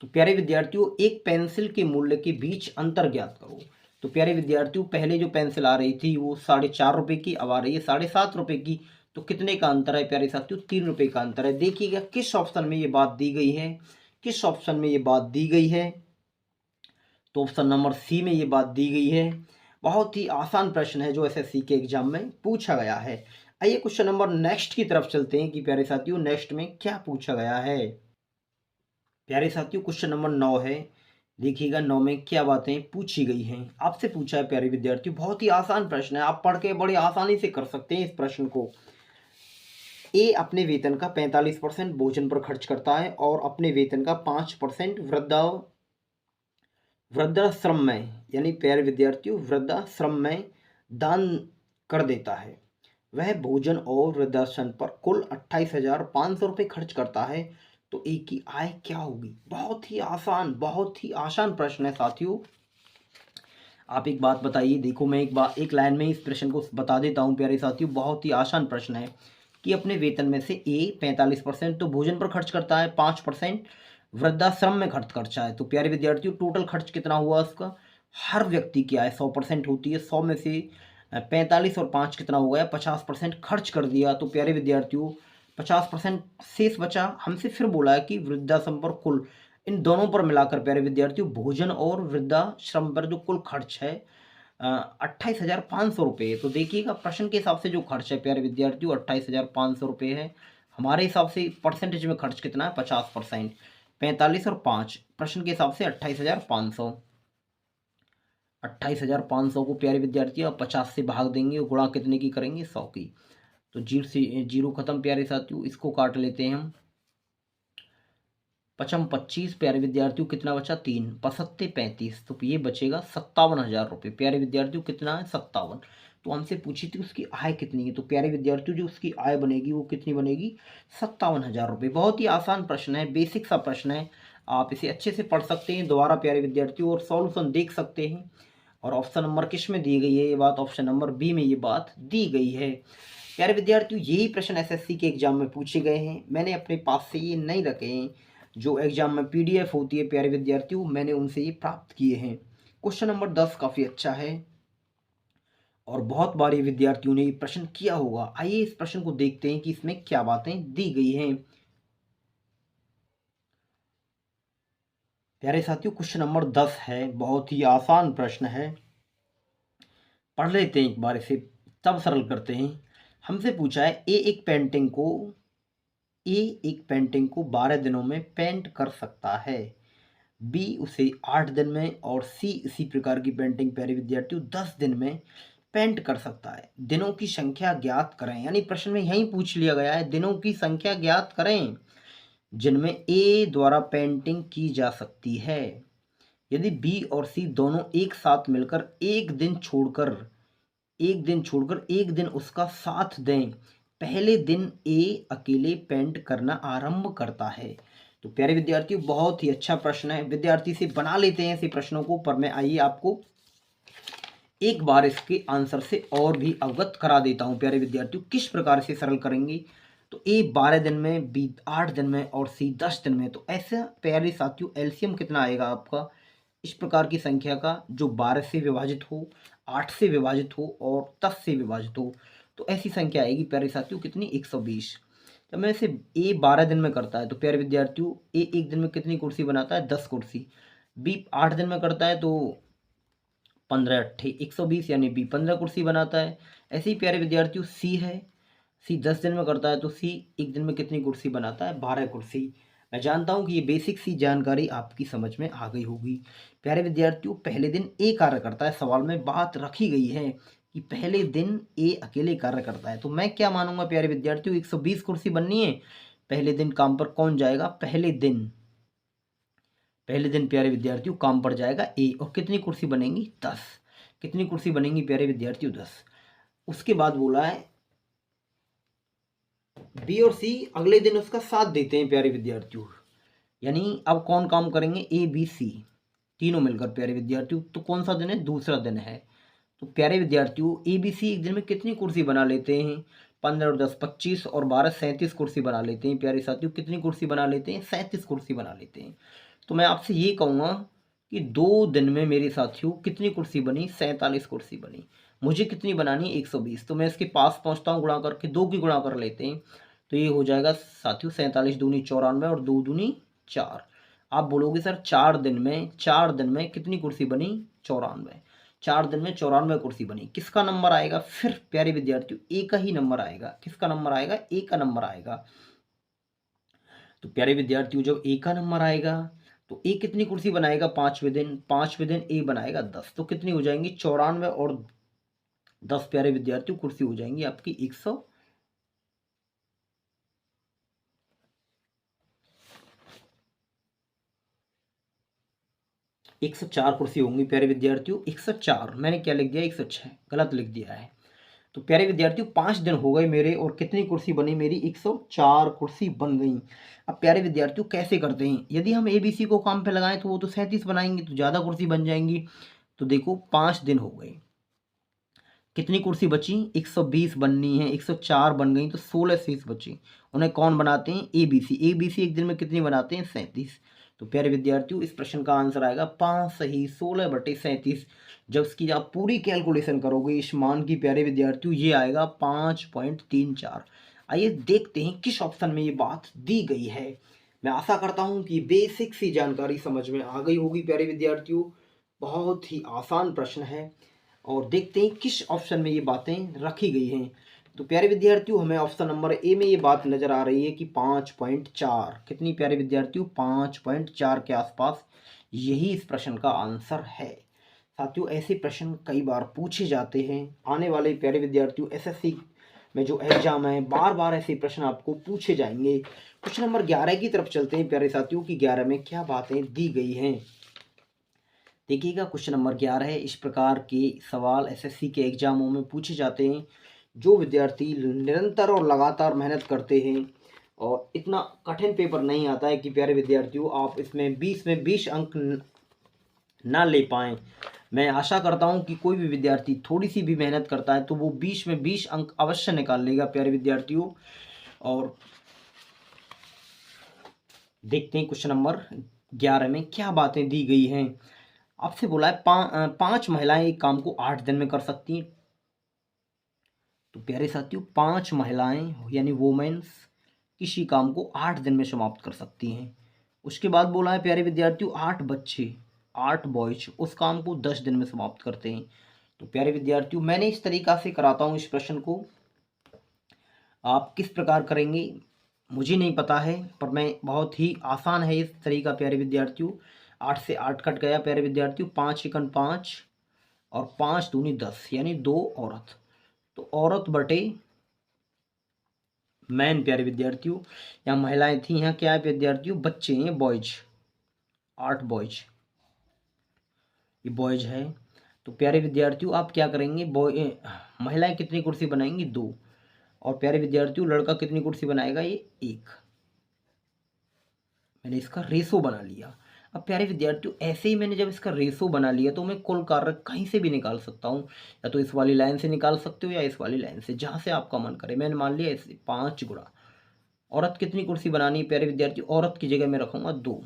तो प्यारे विद्यार्थियों एक पेंसिल के मूल्य के बीच अंतर ज्ञात करो। तो प्यारे विद्यार्थियों पहले जो पेंसिल आ रही थी वो 4.5 रुपये की, अब आ रही है 7.5 रुपये की। तो कितने का अंतर है प्यारे साथियों? 3 रुपये का अंतर है। देखिएगा किस ऑप्शन में ये बात दी गई है किस ऑप्शन में ये बात दी गई है? तो ऑप्शन नंबर सी में ये बात दी गई है। बहुत ही आसान प्रश्न है जो एसएससी के एग्जाम में पूछा गया है। आइए क्वेश्चन नंबर नेक्स्ट की तरफ चलते हैं कि प्यारे साथियों नेक्स्ट में क्या पूछा गया है। प्यारे साथियों क्वेश्चन नंबर 9 है। देखिएगा 9 में क्या बातें पूछी गई हैं। आपसे पूछा है प्यारे विद्यार्थियों, बहुत ही आसान प्रश्न है, आप पढ़ के बड़े आसानी से कर सकते हैं इस प्रश्न को। ए अपने वेतन का 45% भोजन पर खर्च करता है और अपने वेतन का 5% वृद्धाश्रम में, यानी प्यारे विद्यार्थियों वृद्धाश्रम में दान कर देता है। वह भोजन और वृद्धाश्रम पर कुल 28,500 रुपये खर्च करता है, तो ए की आय क्या होगी? बहुत ही आसान प्रश्न है साथियों। आप एक बात बताइए, देखो मैं एक लाइन में इस प्रश्न को बता देता हूँ प्यारे साथियों, बहुत ही आसान प्रश्न है कि अपने वेतन में से ए 45% तो भोजन पर खर्च करता है, 5% वृद्धाश्रम में खर्च करता है। तो प्यारे विद्यार्थियों टोटल खर्च कितना हुआ उसका? हर व्यक्ति की आय 100% होती है, 100 में से 45 और 5 कितना हो गया? 50% खर्च कर दिया। तो प्यारे विद्यार्थियों 50% शेष बचा। हमसे फिर बोला है कि वृद्धाश्रम पर कुल, इन दोनों पर मिलाकर प्यारे विद्यार्थियों भोजन और वृद्धाश्रम पर जो कुल खर्च है 28,500 रुपये। तो देखिएगा प्रश्न के हिसाब से जो खर्च है प्यारे विद्यार्थियों 28,500 रुपये है। हमारे हिसाब से परसेंटेज में खर्च कितना है? 50%। 45 और 5 प्रश्न के हिसाब से 28,500। 28,500 को प्यारे विद्यार्थियों आप 50 से भाग देंगे और गुणा कितने की करेंगे? 100 की। तो जीरो से जीरो खत्म प्यारे साथियों, इसको काट लेते हैं हम। 25 प्यारे विद्यार्थियों कितना बचा? 3 पचहत्ते 35, तो ये बचेगा 57,000 रुपये। प्यारे विद्यार्थियों कितना है? 57। तो हमसे पूछी थी उसकी आय कितनी है, तो प्यारे विद्यार्थियों जो उसकी आय बनेगी वो कितनी बनेगी? 57,000 रुपये। बहुत ही आसान प्रश्न है, बेसिक सा प्रश्न है, आप इसे अच्छे से पढ़ सकते हैं दोबारा प्यारे विद्यार्थियों और सॉल्यूशन देख सकते हैं। और ऑप्शन नंबर किस में दी गई है ये बात? ऑप्शन नंबर बी में ये बात दी गई है। प्यारे विद्यार्थियों यही प्रश्न एसएससी के एग्जाम में पूछे गए हैं, मैंने अपने पास से ये नहीं रखे हैं, जो एग्जाम में पीडीएफ होती है प्यारे विद्यार्थियों मैंने उनसे ये प्राप्त किए हैं। क्वेश्चन नंबर 10 काफ़ी अच्छा है और बहुत बार ये विद्यार्थियों ने ये प्रश्न किया होगा। आइए इस प्रश्न को देखते हैं कि इसमें क्या बातें दी गई हैं। प्यारे साथियों क्वेश्चन नंबर 10 है, बहुत ही आसान प्रश्न है, पढ़ लेते हैं एक बार इसे तब सरल करते हैं। हमसे पूछा है ए एक पेंटिंग को 12 दिनों में पेंट कर सकता है, बी उसे 8 दिन में और सी इसी प्रकार की पेंटिंग प्यारे विद्यार्थियों 10 दिन में पेंट कर सकता है। दिनों की संख्या ज्ञात करें, यानी प्रश्न में यही पूछ लिया गया है, दिनों की संख्या ज्ञात करें जिनमें ए द्वारा पेंटिंग की जा सकती है। यदि बी और सी दोनों एक साथ मिलकर एक दिन उसका साथ दें, पहले दिन ए अकेले पेंट करना आरंभ करता है। तो प्यारे विद्यार्थियों बहुत ही अच्छा प्रश्न है, विद्यार्थी से बना लेते हैं ऐसे प्रश्नों को, पर मैं आइए आपको एक बार इसके आंसर से और भी अवगत करा देता हूं प्यारे विद्यार्थियों किस प्रकार से सरल करेंगे। तो ए 12 दिन में, बी 8 दिन में और सी 10 दिन में। तो ऐसा प्यारे साथियों एलसीएम कितना आएगा आपका इस प्रकार की संख्या का, जो 12 से विभाजित हो, 8 से विभाजित हो और 10 से विभाजित हो। तो ऐसी संख्या आएगी प्यारे साथियों कितनी? 120। जब मैं इसे ए 12 दिन में करता है तो प्यारे विद्यार्थियों ए एक दिन में कितनी कुर्सी बनाता है? 10 कुर्सी। बी 8 दिन में करता है तो 15 अट्ठे 120, यानी बी 15 कुर्सी बनाता है। ऐसे ही प्यारे विद्यार्थियों सी है, सी 10 दिन में करता है तो सी एक दिन में कितनी कुर्सी बनाता है? 12 कुर्सी। मैं जानता हूं कि ये बेसिक सी जानकारी आपकी समझ में आ गई होगी। प्यारे विद्यार्थियों पहले दिन ए कार्य करता है, सवाल में बात रखी गई है कि पहले दिन ए अकेले कार्य करता है, तो मैं क्या मानूंगा प्यारे विद्यार्थियों 120 कुर्सी बननी है, पहले दिन काम पर कौन जाएगा? पहले दिन प्यारे विद्यार्थियों काम पर जाएगा ए, और कितनी कुर्सी बनेंगी? 10। कितनी कुर्सी बनेंगी प्यारे विद्यार्थियों? 10। उसके बाद बोला है बी और सी अगले दिन उसका साथ देते हैं प्यारे विद्यार्थियों, यानी अब कौन काम करेंगे? ए बी सी तीनों मिलकर प्यारे विद्यार्थियों। तो कौन सा दिन है? दूसरा दिन है। तो प्यारे विद्यार्थियों ए बी सी एक दिन में कितनी कुर्सी बना लेते हैं? 15 और 10 25 और 12 37 कुर्सी बना लेते हैं प्यारे साथियों। कितनी कुर्सी बना लेते हैं? 37 कुर्सी बना लेते हैं। तो मैं आपसे ये कहूँगा कि 2 दिन में मेरे साथियों कितनी कुर्सी बनी? 47 कुर्सी बनी। मुझे कितनी बनानी? 120। तो मैं इसके पास पहुँचता हूँ, गुणा करके 2 की गुणा कर लेते हैं, तो ये हो जाएगा साथियों 47 दूनी 94 और 2 दूनी 4। आप बोलोगे सर 4 दिन में कितनी कुर्सी बनी? 94। 4 दिन में 94 कुर्सी बनी। किसका नंबर आएगा? फिर प्यारे विद्यार्थियों ए का ही नंबर आएगा। किसका नंबर आएगा? ए का नंबर आएगा। तो प्यारे विद्यार्थियों जब ए का नंबर आएगा तो ए कितनी कुर्सी बनाएगा? 5वें दिन। 5वें दिन ए बनाएगा 10। तो कितनी हो जाएंगी? 94 और 10 प्यारे विद्यार्थियों कुर्सी हो जाएंगी आपकी 104 कुर्सी होंगी प्यारे विद्यार्थियों। 104। मैंने क्या लिख दिया? 106। गलत लिख दिया है। तो प्यारे विद्यार्थियों 5 दिन हो गए मेरे और कितनी कुर्सी बनी मेरी? 104 कुर्सी बन गई। अब प्यारे विद्यार्थियों कैसे करते हैं? यदि हम ABC को काम पे लगाएं तो वो तो 37 बनाएंगे, तो ज़्यादा कुर्सी बन जाएंगी। तो देखो 5 दिन हो गए, कितनी कुर्सी बची? 120 बननी है। 104 बन गई तो 16 शेष बची। उन्हें कौन बनाते हैं? ABC एक दिन में कितनी बनाते हैं? 37। तो प्यारे विद्यार्थियों इस प्रश्न का आंसर आएगा 5 सही 16/37। जब इसकी आप पूरी कैलकुलेशन करोगे इस मान की प्यारे विद्यार्थियों, ये आएगा 5.34। आइए देखते हैं किस ऑप्शन में ये बात दी गई है। मैं आशा करता हूँ कि बेसिक सी जानकारी समझ में आ गई होगी प्यारे विद्यार्थियों। बहुत ही आसान प्रश्न है और देखते हैं किस ऑप्शन में ये बातें रखी गई हैं। तो प्यारे विद्यार्थियों हमें ऑप्शन नंबर ए में ये बात नज़र आ रही है कि 5.4। कितनी प्यारे विद्यार्थियों? 5.4 के आसपास यही इस प्रश्न का आंसर है। साथियों ऐसे प्रश्न कई बार पूछे जाते हैं। आने वाले प्यारे विद्यार्थियों SSC में जो एग्जाम है बार बार ऐसे प्रश्न आपको पूछे जाएंगे। क्वेश्चन नंबर 11 की तरफ चलते हैं प्यारे साथियों कि 11 में क्या बातें दी गई हैं। देखिएगा क्वेश्चन नंबर 11 है। इस प्रकार के सवाल SSC के एग्जामों में पूछे जाते हैं। जो विद्यार्थी निरंतर और लगातार मेहनत करते हैं और इतना कठिन पेपर नहीं आता है कि प्यारे विद्यार्थियों आप इसमें 20 में 20 अंक ना ले पाएँ। मैं आशा करता हूं कि कोई भी विद्यार्थी थोड़ी सी भी मेहनत करता है तो वो 20 में 20 अंक अवश्य निकाल लेगा प्यारे विद्यार्थियों। और देखते हैं क्वेश्चन नंबर 11 में क्या बातें दी गई हैं। आपसे बोला है 5 महिलाएं एक काम को 8 दिन में कर सकती हैं। तो प्यारे साथियों 5 महिलाएं यानी वोमेन्स किसी काम को 8 दिन में समाप्त कर सकती हैं। उसके बाद बोला है प्यारे विद्यार्थियों 8 बच्चे 8 बॉयज उस काम को 10 दिन में समाप्त करते हैं। तो प्यारे विद्यार्थियों मैंने इस तरीक़ा से कराता हूँ इस प्रश्न को, आप किस प्रकार करेंगे मुझे नहीं पता है, पर मैं बहुत ही आसान है इस तरीका प्यारे विद्यार्थियों। 8 से 8 कट गया प्यारे विद्यार्थियों। 5 एकन 5 और 5 दूनी 10 यानी 2 औरत। तो औरत बटे मैन प्यारे विद्यार्थियों। यहाँ महिलाएं थी, यहाँ क्या है विद्यार्थियों? बच्चे हैं, बॉयज। 8 बॉयज, ये बॉयज है। तो प्यारे विद्यार्थियों आप क्या करेंगे? महिलाएं कितनी कुर्सी बनाएंगी? 2। और प्यारे विद्यार्थियों लड़का कितनी कुर्सी बनाएगा? ये 1। मैंने इसका रेशो बना लिया। अब प्यारे विद्यार्थियों ऐसे ही मैंने जब इसका रेशो बना लिया तो मैं कुल कार्य कहीं से भी निकाल सकता हूँ। या तो इस वाली लाइन से निकाल सकते हो या इस वाली लाइन से, जहाँ से आपका मन करे। मैंने मान लिया इसे 5 गुणा औरत कितनी कुर्सी बनानी है प्यारे विद्यार्थियों? औरत की जगह मैं रखूँगा 2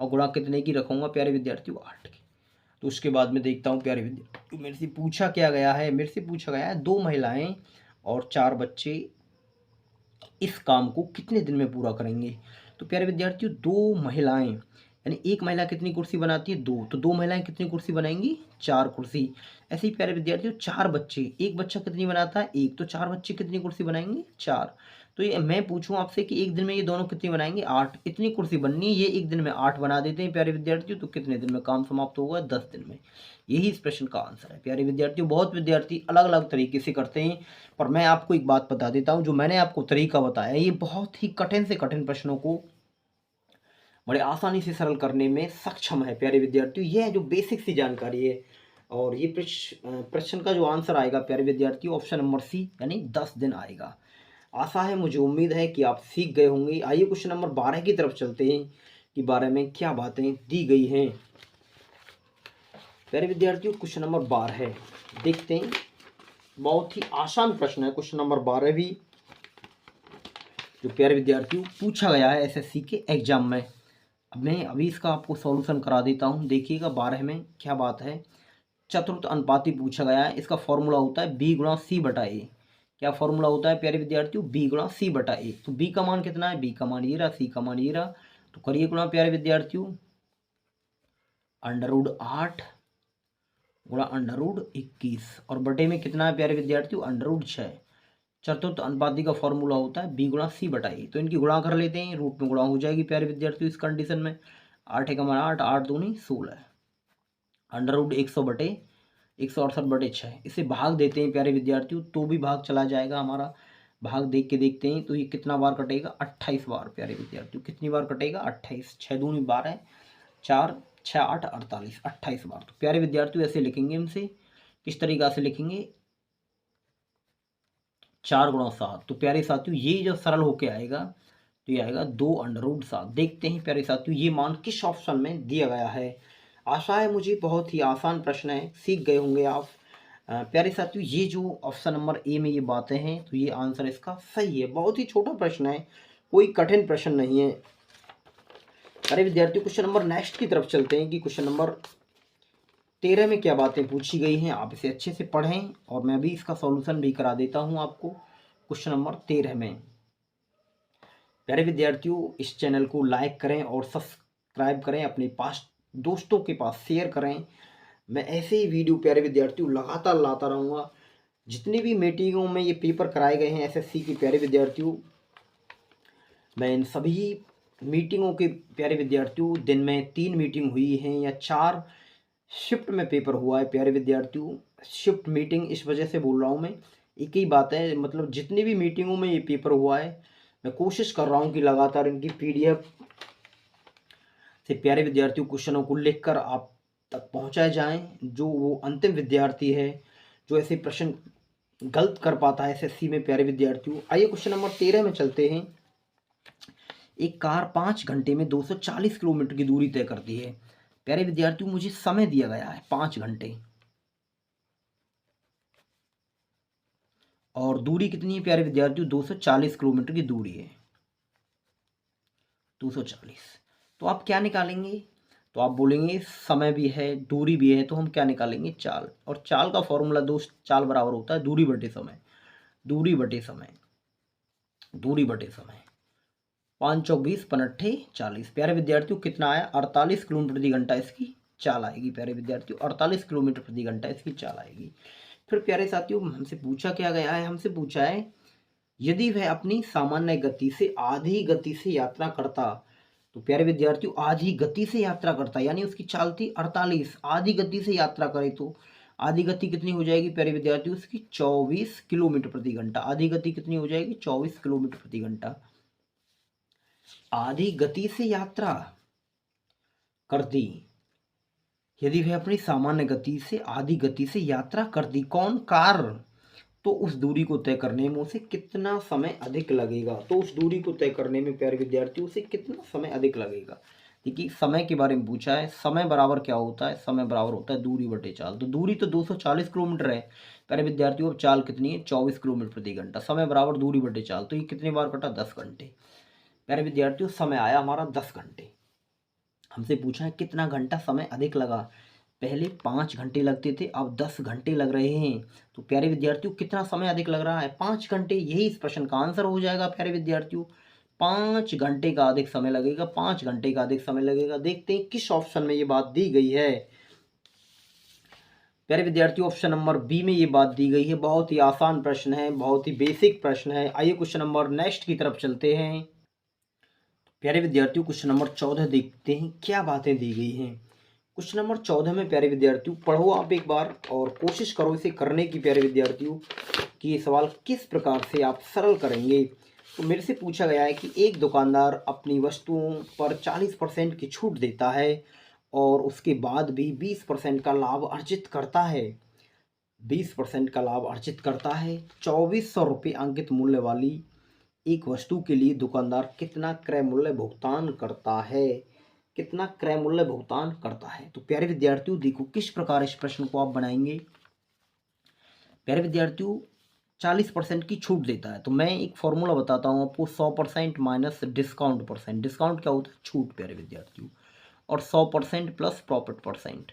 और गुणा कितने की रखूँगा प्यारे विद्यार्थियों? 8 की। तो उसके बाद में देखता हूँ प्यारे विद्यार्थियों मेरे से पूछा क्या गया है। मेरे से पूछा गया है 2 महिलाएं और 4 बच्चे इस काम को कितने दिन में पूरा करेंगे। तो प्यारे विद्यार्थियों 2 महिलाएं यानी एक महिला कितनी कुर्सी बनाती है? 2। तो 2 महिलाएं कितनी कुर्सी बनाएंगी? 4 कुर्सी। ऐसे ही प्यारे विद्यार्थियों 4 बच्चे, एक बच्चा कितनी बनाता है? 1। तो 4 बच्चे कितनी कुर्सी बनाएंगे? 4। तो ये मैं पूछूं आपसे कि एक दिन में ये दोनों कितनी बनाएंगे? 8। इतनी कुर्सी बननी है, ये एक दिन में 8 बना देते हैं प्यारे विद्यार्थियों। तो कितने दिन में काम समाप्त होगा? 10 दिन में। यही इस प्रश्न का आंसर है प्यारे विद्यार्थियों। बहुत विद्यार्थी अलग अलग तरीके से करते हैं, पर मैं आपको एक बात बता देता हूँ, जो मैंने आपको तरीका बताया ये बहुत ही कठिन से कठिन प्रश्नों को बड़े आसानी से सरल करने में सक्षम है प्यारे विद्यार्थियों। ये है जो बेसिक सी जानकारी है। और ये प्रश्न का जो आंसर आएगा प्यारे विद्यार्थियों ऑप्शन नंबर सी यानी 10 दिन आएगा। आशा है, मुझे उम्मीद है कि आप सीख गए होंगे। आइए क्वेश्चन नंबर 12 की तरफ चलते हैं कि 12 में क्या बातें दी गई हैं। प्यारे विद्यार्थियों क्वेश्चन नंबर 12 है, देखते हैं। बहुत ही आसान प्रश्न है क्वेश्चन नंबर 12 भी, जो प्यारे विद्यार्थियों पूछा गया है SSC के एग्जाम में। अब मैं अभी इसका आपको सॉल्यूशन करा देता हूँ। देखिएगा 12 में क्या बात है। चतुर्थ अनुपाती पूछा गया है। इसका फॉर्मूला होता है B गुणा C बटा A। क्या फॉर्मूला होता है प्यारे विद्यार्थियों? B गुणा C बटा A। तो B का मान कितना है? B का मान ये रहा, C का मान ये रहा। तो करिए गुणा प्यारे विद्यार्थियों, √8 गुणा √21 और बटे में कितना है प्यारे विद्यार्थियों, √6। चतुर्थ अनुपाती का फॉर्मूला होता है b गुणा c बटा ए। तो इनकी गुणा कर लेते हैं, रूट में गुणा हो जाएगी प्यारे विद्यार्थियों इस कंडीशन में। 8 × 8, 8 दूनी 16, √100 बटे 168/6। इसे भाग देते हैं प्यारे विद्यार्थियों, तो भी भाग चला जाएगा हमारा। भाग देख के देखते हैं तो ये कितना बार कटेगा, 28 बार प्यारे विद्यार्थियों। कितनी बार कटेगा, 28। 6 दूनी 12, 4 6 8 48, 28 बार। तो प्यारे विद्यार्थियों ऐसे लिखेंगे, इनसे किस तरीका से लिखेंगे, 4 × 7। तो प्यारे साथियों ये जो सरल होके आएगा तो ये आएगा 2√7। देखते हैं प्यारे साथियों ये मान किस ऑप्शन में दिया गया है। आशा है मुझे बहुत ही आसान प्रश्न है, सीख गए होंगे आप। प्यारे साथियों ये जो ऑप्शन नंबर ए में ये बातें हैं तो ये आंसर इसका सही है। बहुत ही छोटा प्रश्न है, कोई कठिन प्रश्न नहीं है। अरे विद्यार्थियों क्वेश्चन नंबर नेक्स्ट की तरफ चलते हैं कि क्वेश्चन नंबर 13 में क्या बातें पूछी गई हैं। आप इसे अच्छे से पढ़ें और मैं भी इसका सॉल्यूशन भी करा देता हूं आपको। क्वेश्चन नंबर 13 में प्यारे विद्यार्थियों इस चैनल को लाइक करें और सब्सक्राइब करें, अपने पास दोस्तों के पास शेयर करें। मैं ऐसे ही वीडियो प्यारे विद्यार्थियों लगातार लाता रहूँगा। जितनी भी मीटिंगों में ये पेपर कराए गए हैं एसएससी के प्यारे विद्यार्थियों, मैं इन सभी मीटिंगों के प्यारे विद्यार्थियों, दिन में 3 मीटिंग हुई हैं या 4 शिफ्ट में पेपर हुआ है प्यारे विद्यार्थियों। शिफ्ट मीटिंग इस वजह से बोल रहा हूँ मैं, एक ही बात है, मतलब जितनी भी मीटिंगों में ये पेपर हुआ है मैं कोशिश कर रहा हूँ कि लगातार इनकी पीडीएफ से प्यारे विद्यार्थियों क्वेश्चनों को लिखकर आप तक पहुँचाए जाएँ। जो वो अंतिम विद्यार्थी है जो ऐसे प्रश्न गलत कर पाता है एसएससी में प्यारे विद्यार्थियों। आइए क्वेश्चन नंबर 13 में चलते हैं। एक कार 5 घंटे में 240 किलोमीटर की दूरी तय करती है। प्यारे विद्यार्थियों मुझे समय दिया गया है 5 घंटे और दूरी कितनी है प्यारे विद्यार्थियों, 240 किलोमीटर की दूरी है, 240। तो आप क्या निकालेंगे, तो आप बोलेंगे समय भी है दूरी भी है, तो हम क्या निकालेंगे, चाल। और चाल का फॉर्मूला चाल बराबर होता है दूरी बटे समय, दूरी बटे समय, दूरी बटे समय। 5 चौक 20, 5 40। प्यारे विद्यार्थियों कितना आया, 48 किलोमीटर प्रति घंटा इसकी चाल आएगी। प्यारे विद्यार्थियों 48 किलोमीटर प्रति घंटा इसकी चाल आएगी। फिर प्यारे साथियों हमसे पूछा क्या गया है, हमसे पूछा है यदि वह अपनी सामान्य गति से आधी गति से यात्रा करता। तो प्यारे विद्यार्थियों आधी गति से यात्रा करता यानी उसकी चाल थी 48, आधी गति से यात्रा करे तो आधी गति कितनी हो जाएगी प्यारे विद्यार्थियों, उसकी 24 किलोमीटर प्रति घंटा। आधी गति कितनी हो जाएगी, 24 किलोमीटर प्रति घंटा। आधी गति से यात्रा करती, यदि वह अपनी सामान्य गति से आधी गति से यात्रा करती, कौन, कार, तो उस दूरी को तय करने में उसे कितना समय अधिक लगेगा। तो उस दूरी को तय करने में प्यारे विद्यार्थियों उसे कितना समय अधिक लगेगा। देखिए समय के बारे में पूछा है, समय बराबर क्या होता है, समय बराबर होता है दूरी बटे चाल। तो दूरी तो 240 किलोमीटर है प्यारे विद्यार्थियों, अब चाल कितनी है, 24 किलोमीटर प्रति घंटा। समय बराबर दूरी बटे चाल, तो ये कितनी बार कटा, 10 घंटे। प्यारे विद्यार्थियों समय आया हमारा 10 घंटे। हमसे पूछा है कितना घंटा समय अधिक लगा, पहले 5 घंटे लगते थे अब 10 घंटे लग रहे हैं। तो प्यारे विद्यार्थियों कितना समय अधिक लग रहा है, 5 घंटे। यही इस प्रश्न का आंसर हो जाएगा प्यारे विद्यार्थियों, 5 घंटे का अधिक समय लगेगा, 5 घंटे का अधिक समय लगेगा। देखते हैं किस ऑप्शन में ये बात दी गई है। प्यारे विद्यार्थियों ऑप्शन नंबर बी में ये बात दी गई है। बहुत ही आसान प्रश्न है, बहुत ही बेसिक प्रश्न है। आइए क्वेश्चन नंबर नेक्स्ट की तरफ चलते हैं। प्यारे विद्यार्थियों क्वेश्चन नंबर 14 देखते हैं क्या बातें दी गई हैं। क्वेश्चन नंबर 14 में प्यारे विद्यार्थियों पढ़ो आप एक बार और कोशिश करो इसे करने की प्यारे विद्यार्थियों कि ये सवाल किस प्रकार से आप सरल करेंगे। तो मेरे से पूछा गया है कि एक दुकानदार अपनी वस्तुओं पर 40% की छूट देता है और उसके बाद भी 20% का लाभ अर्जित करता है। 20% का लाभ अर्जित करता है। 2400 रुपये अंकित मूल्य वाली एक वस्तु के लिए दुकानदार कितना क्रय मूल्य भुगतान करता है, कितना क्रय मूल्य भुगतान करता है। तो प्यारे विद्यार्थियों देखो किस प्रकार इस प्रश्न को आप बनाएंगे। प्यारे विद्यार्थियों 40% की छूट देता है, तो मैं एक फॉर्मूला बताता हूँ आपको, 100% माइनस डिस्काउंट परसेंट। डिस्काउंट क्या होता है, छूट प्यारे विद्यार्थियों, और 100% प्लस प्रॉफिट परसेंट,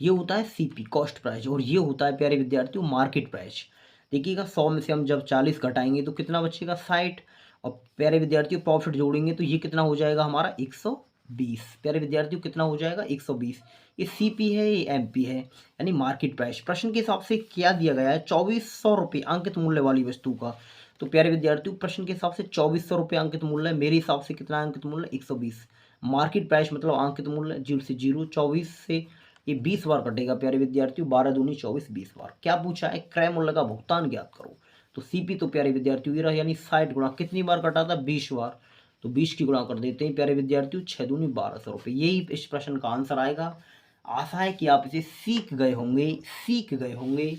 ये होता है सीपी कॉस्ट प्राइस, और ये होता है प्यारे विद्यार्थियों मार्केट प्राइस। देखिएगा 100 में से हम जब 40 घटाएंगे तो कितना बचेगा, 60, और प्यारे विद्यार्थियों प्रॉफिट जोड़ेंगे तो ये कितना हो जाएगा हमारा 120। प्यारे विद्यार्थियों कितना हो जाएगा 120। ये सीपी है, ये एमपी है, यानी मार्केट प्राइस। प्रश्न के हिसाब से क्या दिया गया है, 2400 रुपये अंकित मूल्य वाली वस्तु का। तो प्यारे विद्यार्थियों प्रश्न के हिसाब से 2400 रुपये अंकित मूल्य है, मेरे हिसाब से कितना अंकित मूल्य 120। मार्केट प्राइस मतलब अंकित मूल्य 0 से 0, 24 से ये 20 बार कटेगा प्यारे विद्यार्थियों, 12 दूनी 24, 20 बार। क्या पूछा है, क्रय मूल्य का भुगतान ज्ञात करो। तो सीपी तो प्यारे विद्यार्थियों ये रहा, यानी 60 गुणा कितनी बार कटा था, 20 बार। तो 20 की गुणा कर देते हैं प्यारे विद्यार्थियों, 6 दूनी 1200 रुपये। यही इस प्रश्न का आंसर आएगा। आशा है कि आप इसे सीख गए होंगे।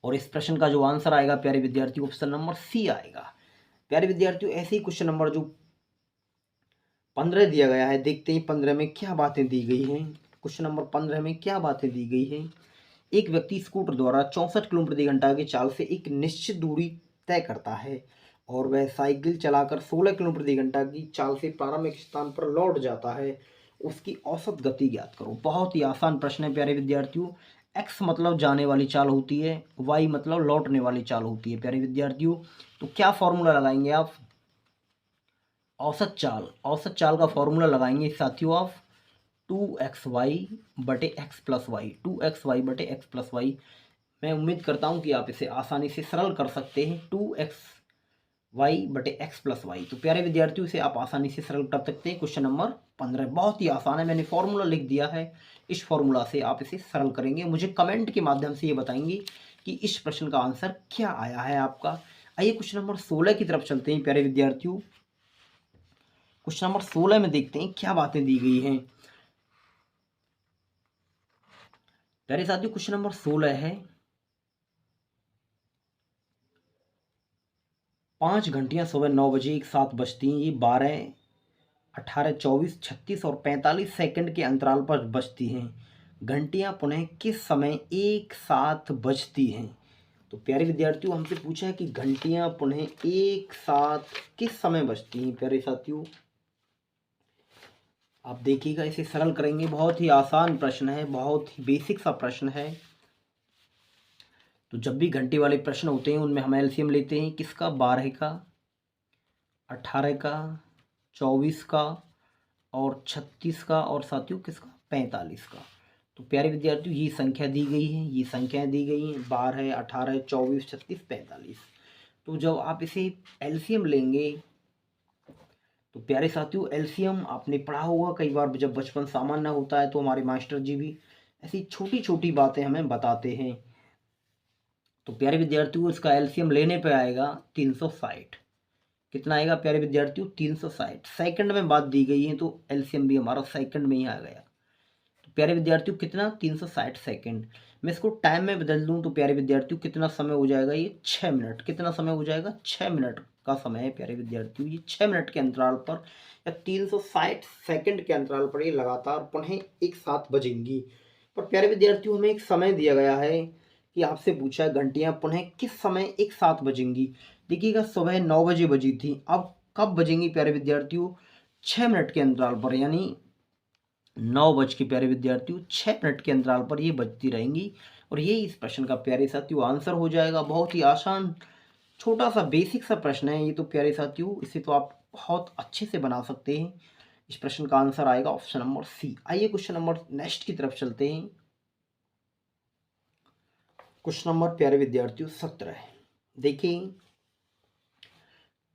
और इस प्रश्न का जो आंसर आएगा प्यारे विद्यार्थियों, ऑप्शन नंबर सी आएगा। प्यारे विद्यार्थियों ऐसे ही क्वेश्चन नंबर जो 15 दिया गया है, देखते हैं 15 में क्या बातें दी गई हैं। क्वेश्चन नंबर 15 में क्या बातें दी गई हैं। एक व्यक्ति स्कूटर द्वारा 64 किलोमीटर प्रति घंटा की चाल से एक निश्चित दूरी तय करता है और वह साइकिल चलाकर 16 किलोमीटर प्रति घंटा की चाल से प्रारंभिक स्थान पर लौट जाता है। उसकी औसत गति ज्ञात करो। बहुत ही आसान प्रश्न है प्यारे विद्यार्थियों। एक्स मतलब जाने वाली चाल होती है, वाई मतलब लौटने वाली चाल होती है प्यारे विद्यार्थियों। तो क्या फॉर्मूला लगाएंगे आप, औसत चाल का फॉर्मूला लगाएंगे साथियों आप 2xy/x+y, 2xy/x+y। मैं उम्मीद करता हूं कि आप इसे आसानी से सरल कर सकते हैं, 2xy/x+y। तो प्यारे विद्यार्थियों इसे आप आसानी से सरल कर सकते हैं। क्वेश्चन नंबर 15 बहुत ही आसान है, मैंने फॉर्मूला लिख दिया है। इस फॉर्मूला से आप इसे सरल करेंगे, मुझे कमेंट के माध्यम से ये बताएंगे कि इस प्रश्न का आंसर क्या आया है आपका। आइए क्वेश्चन नंबर 16 की तरफ चलते हैं प्यारे विद्यार्थियों। क्वेश्चन नंबर 16 में देखते हैं क्या बातें दी गई हैं। प्यारे साथियों क्वेश्चन नंबर 16 है, 5 घंटियां सुबह 9 बजे एक साथ बजती हैं। ये 12, 18, 24, 36 और 45 सेकंड के अंतराल पर बजती हैं। घंटियां पुनः किस समय एक साथ बजती हैं। तो प्यारे विद्यार्थियों हमसे पूछा है कि घंटियां पुनः एक साथ किस समय बजती हैं। प्यारे साथियों आप देखिएगा, इसे सरल करेंगे। बहुत ही आसान प्रश्न है, बहुत ही बेसिक सा प्रश्न है। तो जब भी घंटे वाले प्रश्न होते हैं उनमें हम एलसीएम लेते हैं किसका, 12 का, 18 का, 24 का और 36 का और साथियों किसका, 45 का। तो प्यारे विद्यार्थियों ये संख्या दी गई है, ये संख्याएं दी गई हैं 12, 18, 24, 36, 45। तो जब आप इसे एलसीएम लेंगे तो प्यारे साथियों एलसीएम आपने पढ़ा होगा कई बार, जब बचपन सामान्य होता है तो हमारे मास्टर जी भी ऐसी छोटी छोटी बातें हमें बताते हैं। तो प्यारे विद्यार्थियों इसका एलसीएम लेने पे आएगा 360। कितना आएगा प्यारे विद्यार्थियों, 360। सेकंड में बात दी गई है तो एलसीएम भी हमारा सेकंड में ही आ गया। तो प्यारे विद्यार्थियों कितना, 360 सेकंड। मैं इसको टाइम में बदल दूं तो प्यारे विद्यार्थियों कितना समय हो जाएगा, ये 6 मिनट। कितना समय हो जाएगा, 6 मिनट का समय है प्यारे विद्यार्थियों। ये 6 मिनट के अंतराल पर या 360 सेकंड के अंतराल पर ये लगातार पुनः एक साथ बजेंगी। पर प्यारे विद्यार्थियों हमें एक समय दिया गया है कि आपसे पूछा है घंटियां पुनः किस समय एक साथ बजेंगी। देखिएगा सुबह 9 बजे बजी थी, अब कब बजेंगी प्यारे विद्यार्थियों, 6 मिनट के अंतराल पर, यानी 9 बज के प्यारे विद्यार्थियों 6 मिनट के अंतराल पर ये बजती रहेंगी। और ये इस प्रश्न का प्यारे साथियों आंसर हो जाएगा। बहुत ही आसान छोटा सा बेसिक सा प्रश्न है ये तो प्यारे साथियों, इसे तो आप बहुत अच्छे से बना सकते हैं। इस प्रश्न का आंसर आएगा ऑप्शन नंबर सी। आइए क्वेश्चन नंबर नेक्स्ट की तरफ चलते हैं। क्वेश्चन नंबर प्यारे विद्यार्थियों 17 देखिए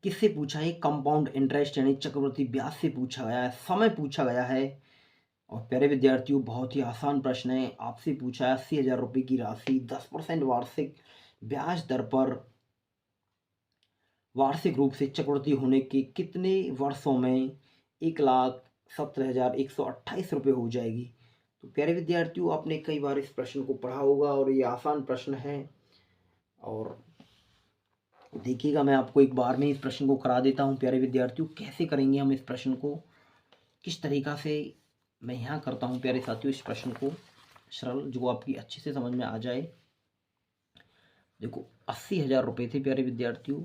किससे पूछा है, कंपाउंड इंटरेस्ट यानी चक्रवृद्धि ब्याज से पूछा गया है, समय पूछा गया है। और प्यारे विद्यार्थियों बहुत ही आसान प्रश्न है, आपसे पूछा है 80,000 रुपये की राशि 10% वार्षिक ब्याज दर पर वार्षिक रूप से चक्रवृद्धि होने के कितने वर्षों में 1,17,128 रुपये हो जाएगी। तो प्यारे विद्यार्थियों आपने कई बार इस प्रश्न को पढ़ा होगा और ये आसान प्रश्न है। और देखिएगा मैं आपको एक बार में इस प्रश्न को करा देता हूँ प्यारे विद्यार्थियों, कैसे करेंगे हम इस प्रश्न को, किस तरीक़ा से मैं यहाँ करता हूँ प्यारे साथियों इस प्रश्न को सरल, जो आपकी अच्छे से समझ में आ जाए। देखो 80,000 रुपये थे प्यारे विद्यार्थियों,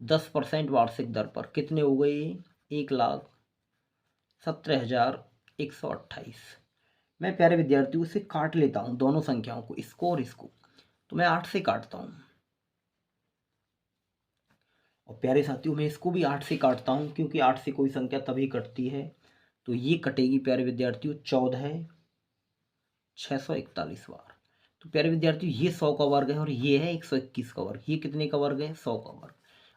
10% वार्षिक दर पर कितने हो गए, 1,17,128। मैं प्यारे विद्यार्थियों से काट लेता हूँ दोनों संख्याओं को, इसको और इसको। तो मैं 8 से काटता हूँ और प्यारे साथियों मैं इसको भी 8 से काटता हूँ, क्योंकि 8 से कोई संख्या तभी कटती है। तो ये कटेगी प्यारे विद्यार्थियों 14,641 बार। तो प्यारे विद्यार्थियों ये 100 का वर्ग है और ये है 121 का वर्ग। ये कितने का वर्ग है? 100 का वर्ग।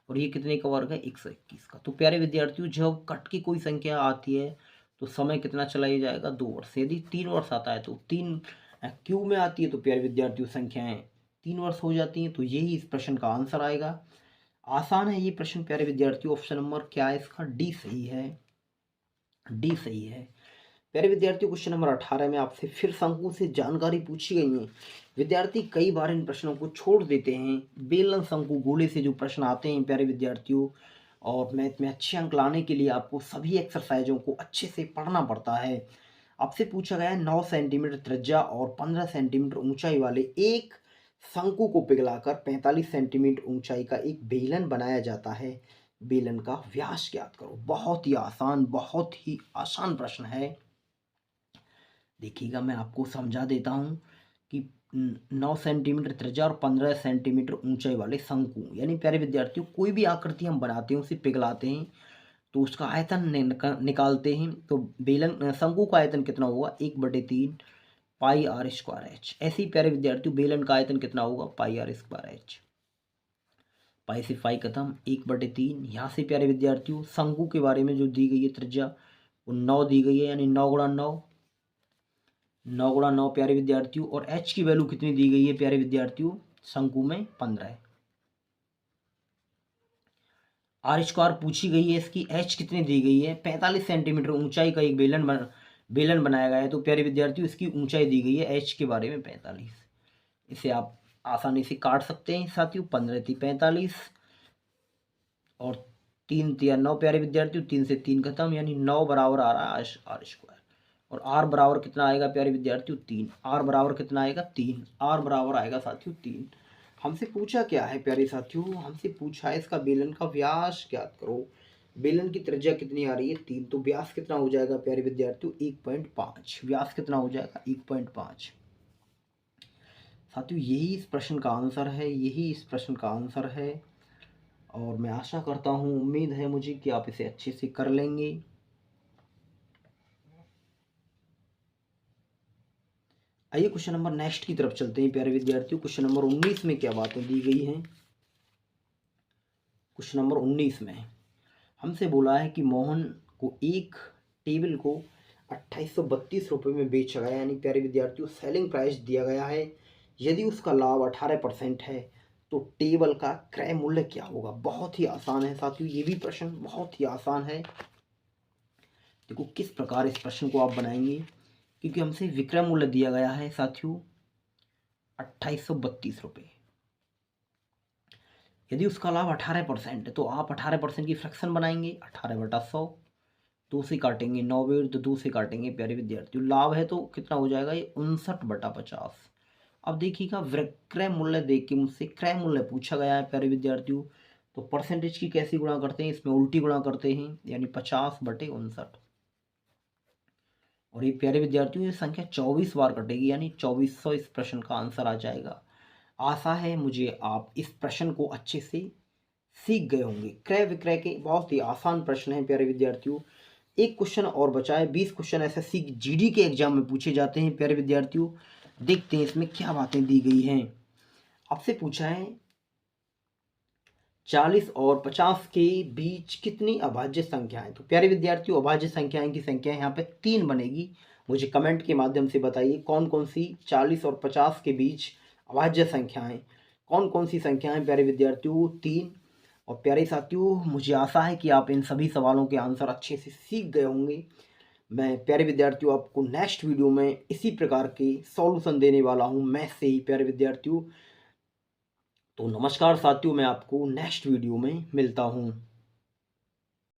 और ये कितने का वर्ग है? 121 का। तो प्यारे विद्यार्थियों जब कट की कोई संख्या आती है तो समय कितना चला ही जाएगा? 2 वर्ष। यदि 3 वर्ष आता है तो 3 क्यूब में आती है तो प्यारे विद्यार्थियों संख्याएं 3 वर्ष हो जाती हैं। तो यही इस प्रश्न का आंसर आएगा। आसान है ये प्रश्न प्यारे विद्यार्थियों। ऑप्शन नंबर क्या है इसका? डी सही है। डी सही है। प्यारे विद्यार्थियों क्वेश्चन नंबर 18 में आपसे फिर शंकु से जानकारी पूछी गई है। विद्यार्थी कई बार इन प्रश्नों को छोड़ देते हैं। बेलन शंकु गोले से जो प्रश्न आते हैं प्यारे विद्यार्थियों, और मैथ में अच्छे अंक लाने के लिए आपको सभी एक्सरसाइजों को अच्छे से पढ़ना पड़ता है। आपसे पूछा गया है 9 सेंटीमीटर त्रिज्या और 15 सेंटीमीटर ऊंचाई वाले एक शंकु को पिघलाकर 45 सेंटीमीटर ऊंचाई का एक बेलन बनाया जाता है। बेलन का व्यास ज्ञात करो। बहुत ही आसान प्रश्न है। देखिएगा मैं आपको समझा देता हूँ कि 9 सेंटीमीटर त्रिज्या और 15 सेंटीमीटर ऊंचाई वाले शंकु, यानी प्यारे विद्यार्थियों कोई भी आकृति हम बनाते हैं उसे पिघलाते हैं तो उसका आयतन निकालते हैं। तो बेलन शंकु का आयतन कितना होगा? 1/3 पाई आर स्क्वायर एच। ऐसे ही प्यारे विद्यार्थियों बेलन का आयतन कितना होगा? पाई आर स्क्वायर एच। पाई से पाई खत्म, 1/3। यहाँ से प्यारे विद्यार्थियों शंकु के बारे में जो दी गई है त्रिज्या वो 9 दी गई है, यानी 9 गुणा 9, 9 गुणा 9 प्यारे विद्यार्थियों। और एच की वैल्यू कितनी दी गई है प्यारे विद्यार्थियों? शंकु में 15 है। आर स्क्वायर पूछी गई है, इसकी एच कितनी दी गई है? 45 सेंटीमीटर ऊंचाई का एक बेलन बनाया गया है। तो प्यारे विद्यार्थियों इसकी ऊंचाई दी गई है एच के बारे में 45। इसे आप आसानी से काट सकते हैं साथियों। 15 × 45 और 3 × 9 प्यारे विद्यार्थियों, 3 से 3 खत्म, यानी 9 बराबर आ रहा है आर स्क्वायर। और आर बराबर कितना आएगा प्यारे विद्यार्थियों? 3। आर बराबर कितना आएगा? 3। आर बराबर आएगा साथियों 3। हमसे पूछा क्या है प्यारे साथियों? हमसे पूछा है इसका बेलन का व्यास ज्ञात करो। बेलन की त्रिज्या कितनी आ रही है? 3। तो व्यास कितना हो जाएगा प्यारे विद्यार्थियों? 1.5। व्यास कितना हो जाएगा? 1.5। साथियों यही इस प्रश्न का आंसर है। यही इस प्रश्न का आंसर है। और मैं आशा करता हूँ, उम्मीद है मुझे कि आप इसे अच्छे से कर लेंगे। आइए क्वेश्चन नंबर नेक्स्ट की तरफ चलते हैं प्यारे विद्यार्थियों। क्वेश्चन नंबर 19 में क्या बातें दी गई हैं? क्वेश्चन नंबर 19 में हमसे बोला है कि मोहन को एक टेबल को 2832 रुपये में बेचा गया, यानी प्यारे विद्यार्थियों सेलिंग प्राइस दिया गया है। यदि उसका लाभ 18% है तो टेबल का क्रय मूल्य क्या होगा? बहुत ही आसान है साथियों, ये भी प्रश्न बहुत ही आसान है। देखो किस प्रकार इस प्रश्न को आप बनाएंगे, क्योंकि हमसे विक्रय मूल्य दिया गया है साथियों 2832 रुपये। यदि उसका लाभ 18% है तो आप 18% की फ्रैक्शन बनाएंगे। 18/100, 2 से काटेंगे 9 तो 2 से काटेंगे प्यारे विद्यार्थियों। लाभ है तो कितना हो जाएगा? ये 59/50। अब देखिएगा विक्रय मूल्य देख के मुझसे क्रय मूल्य पूछा गया है प्यारे विद्यार्थियों, तो परसेंटेज की कैसी गुणा करते हैं? इसमें उल्टी गुणा करते हैं, यानी 50/59। और ये प्यारे विद्यार्थियों ये संख्या 24 बार कटेगी, यानी 2400 इस प्रश्न का आंसर आ जाएगा। आशा है मुझे आप इस प्रश्न को अच्छे से सीख गए होंगे। क्रय विक्रय के बहुत ही आसान प्रश्न हैं प्यारे विद्यार्थियों। एक क्वेश्चन और बचा है। 20 क्वेश्चन एसएससी जीडी के एग्जाम में पूछे जाते हैं प्यारे विद्यार्थियों। देखते हैं इसमें क्या बातें दी गई हैं। आपसे पूछा है 40 और 50 के बीच कितनी अभाज्य संख्याएं? तो प्यारे विद्यार्थियों अभाज्य संख्याएं की संख्या यहाँ पे 3 बनेगी। मुझे कमेंट के माध्यम से बताइए कौन कौन सी 40 और 50 के बीच अभाज्य संख्याएं, कौन कौन सी संख्याएं प्यारे विद्यार्थियों? 3। और प्यारे साथियों मुझे आशा है कि आप इन सभी सवालों के आंसर अच्छे से सीख गए होंगे। मैं प्यारे विद्यार्थियों आपको नेक्स्ट वीडियो में इसी प्रकार के सॉल्यूशन देने वाला हूं, मैथ से ही प्यारे विद्यार्थियों। तो नमस्कार साथियों, मैं आपको नेक्स्ट वीडियो में मिलता हूं।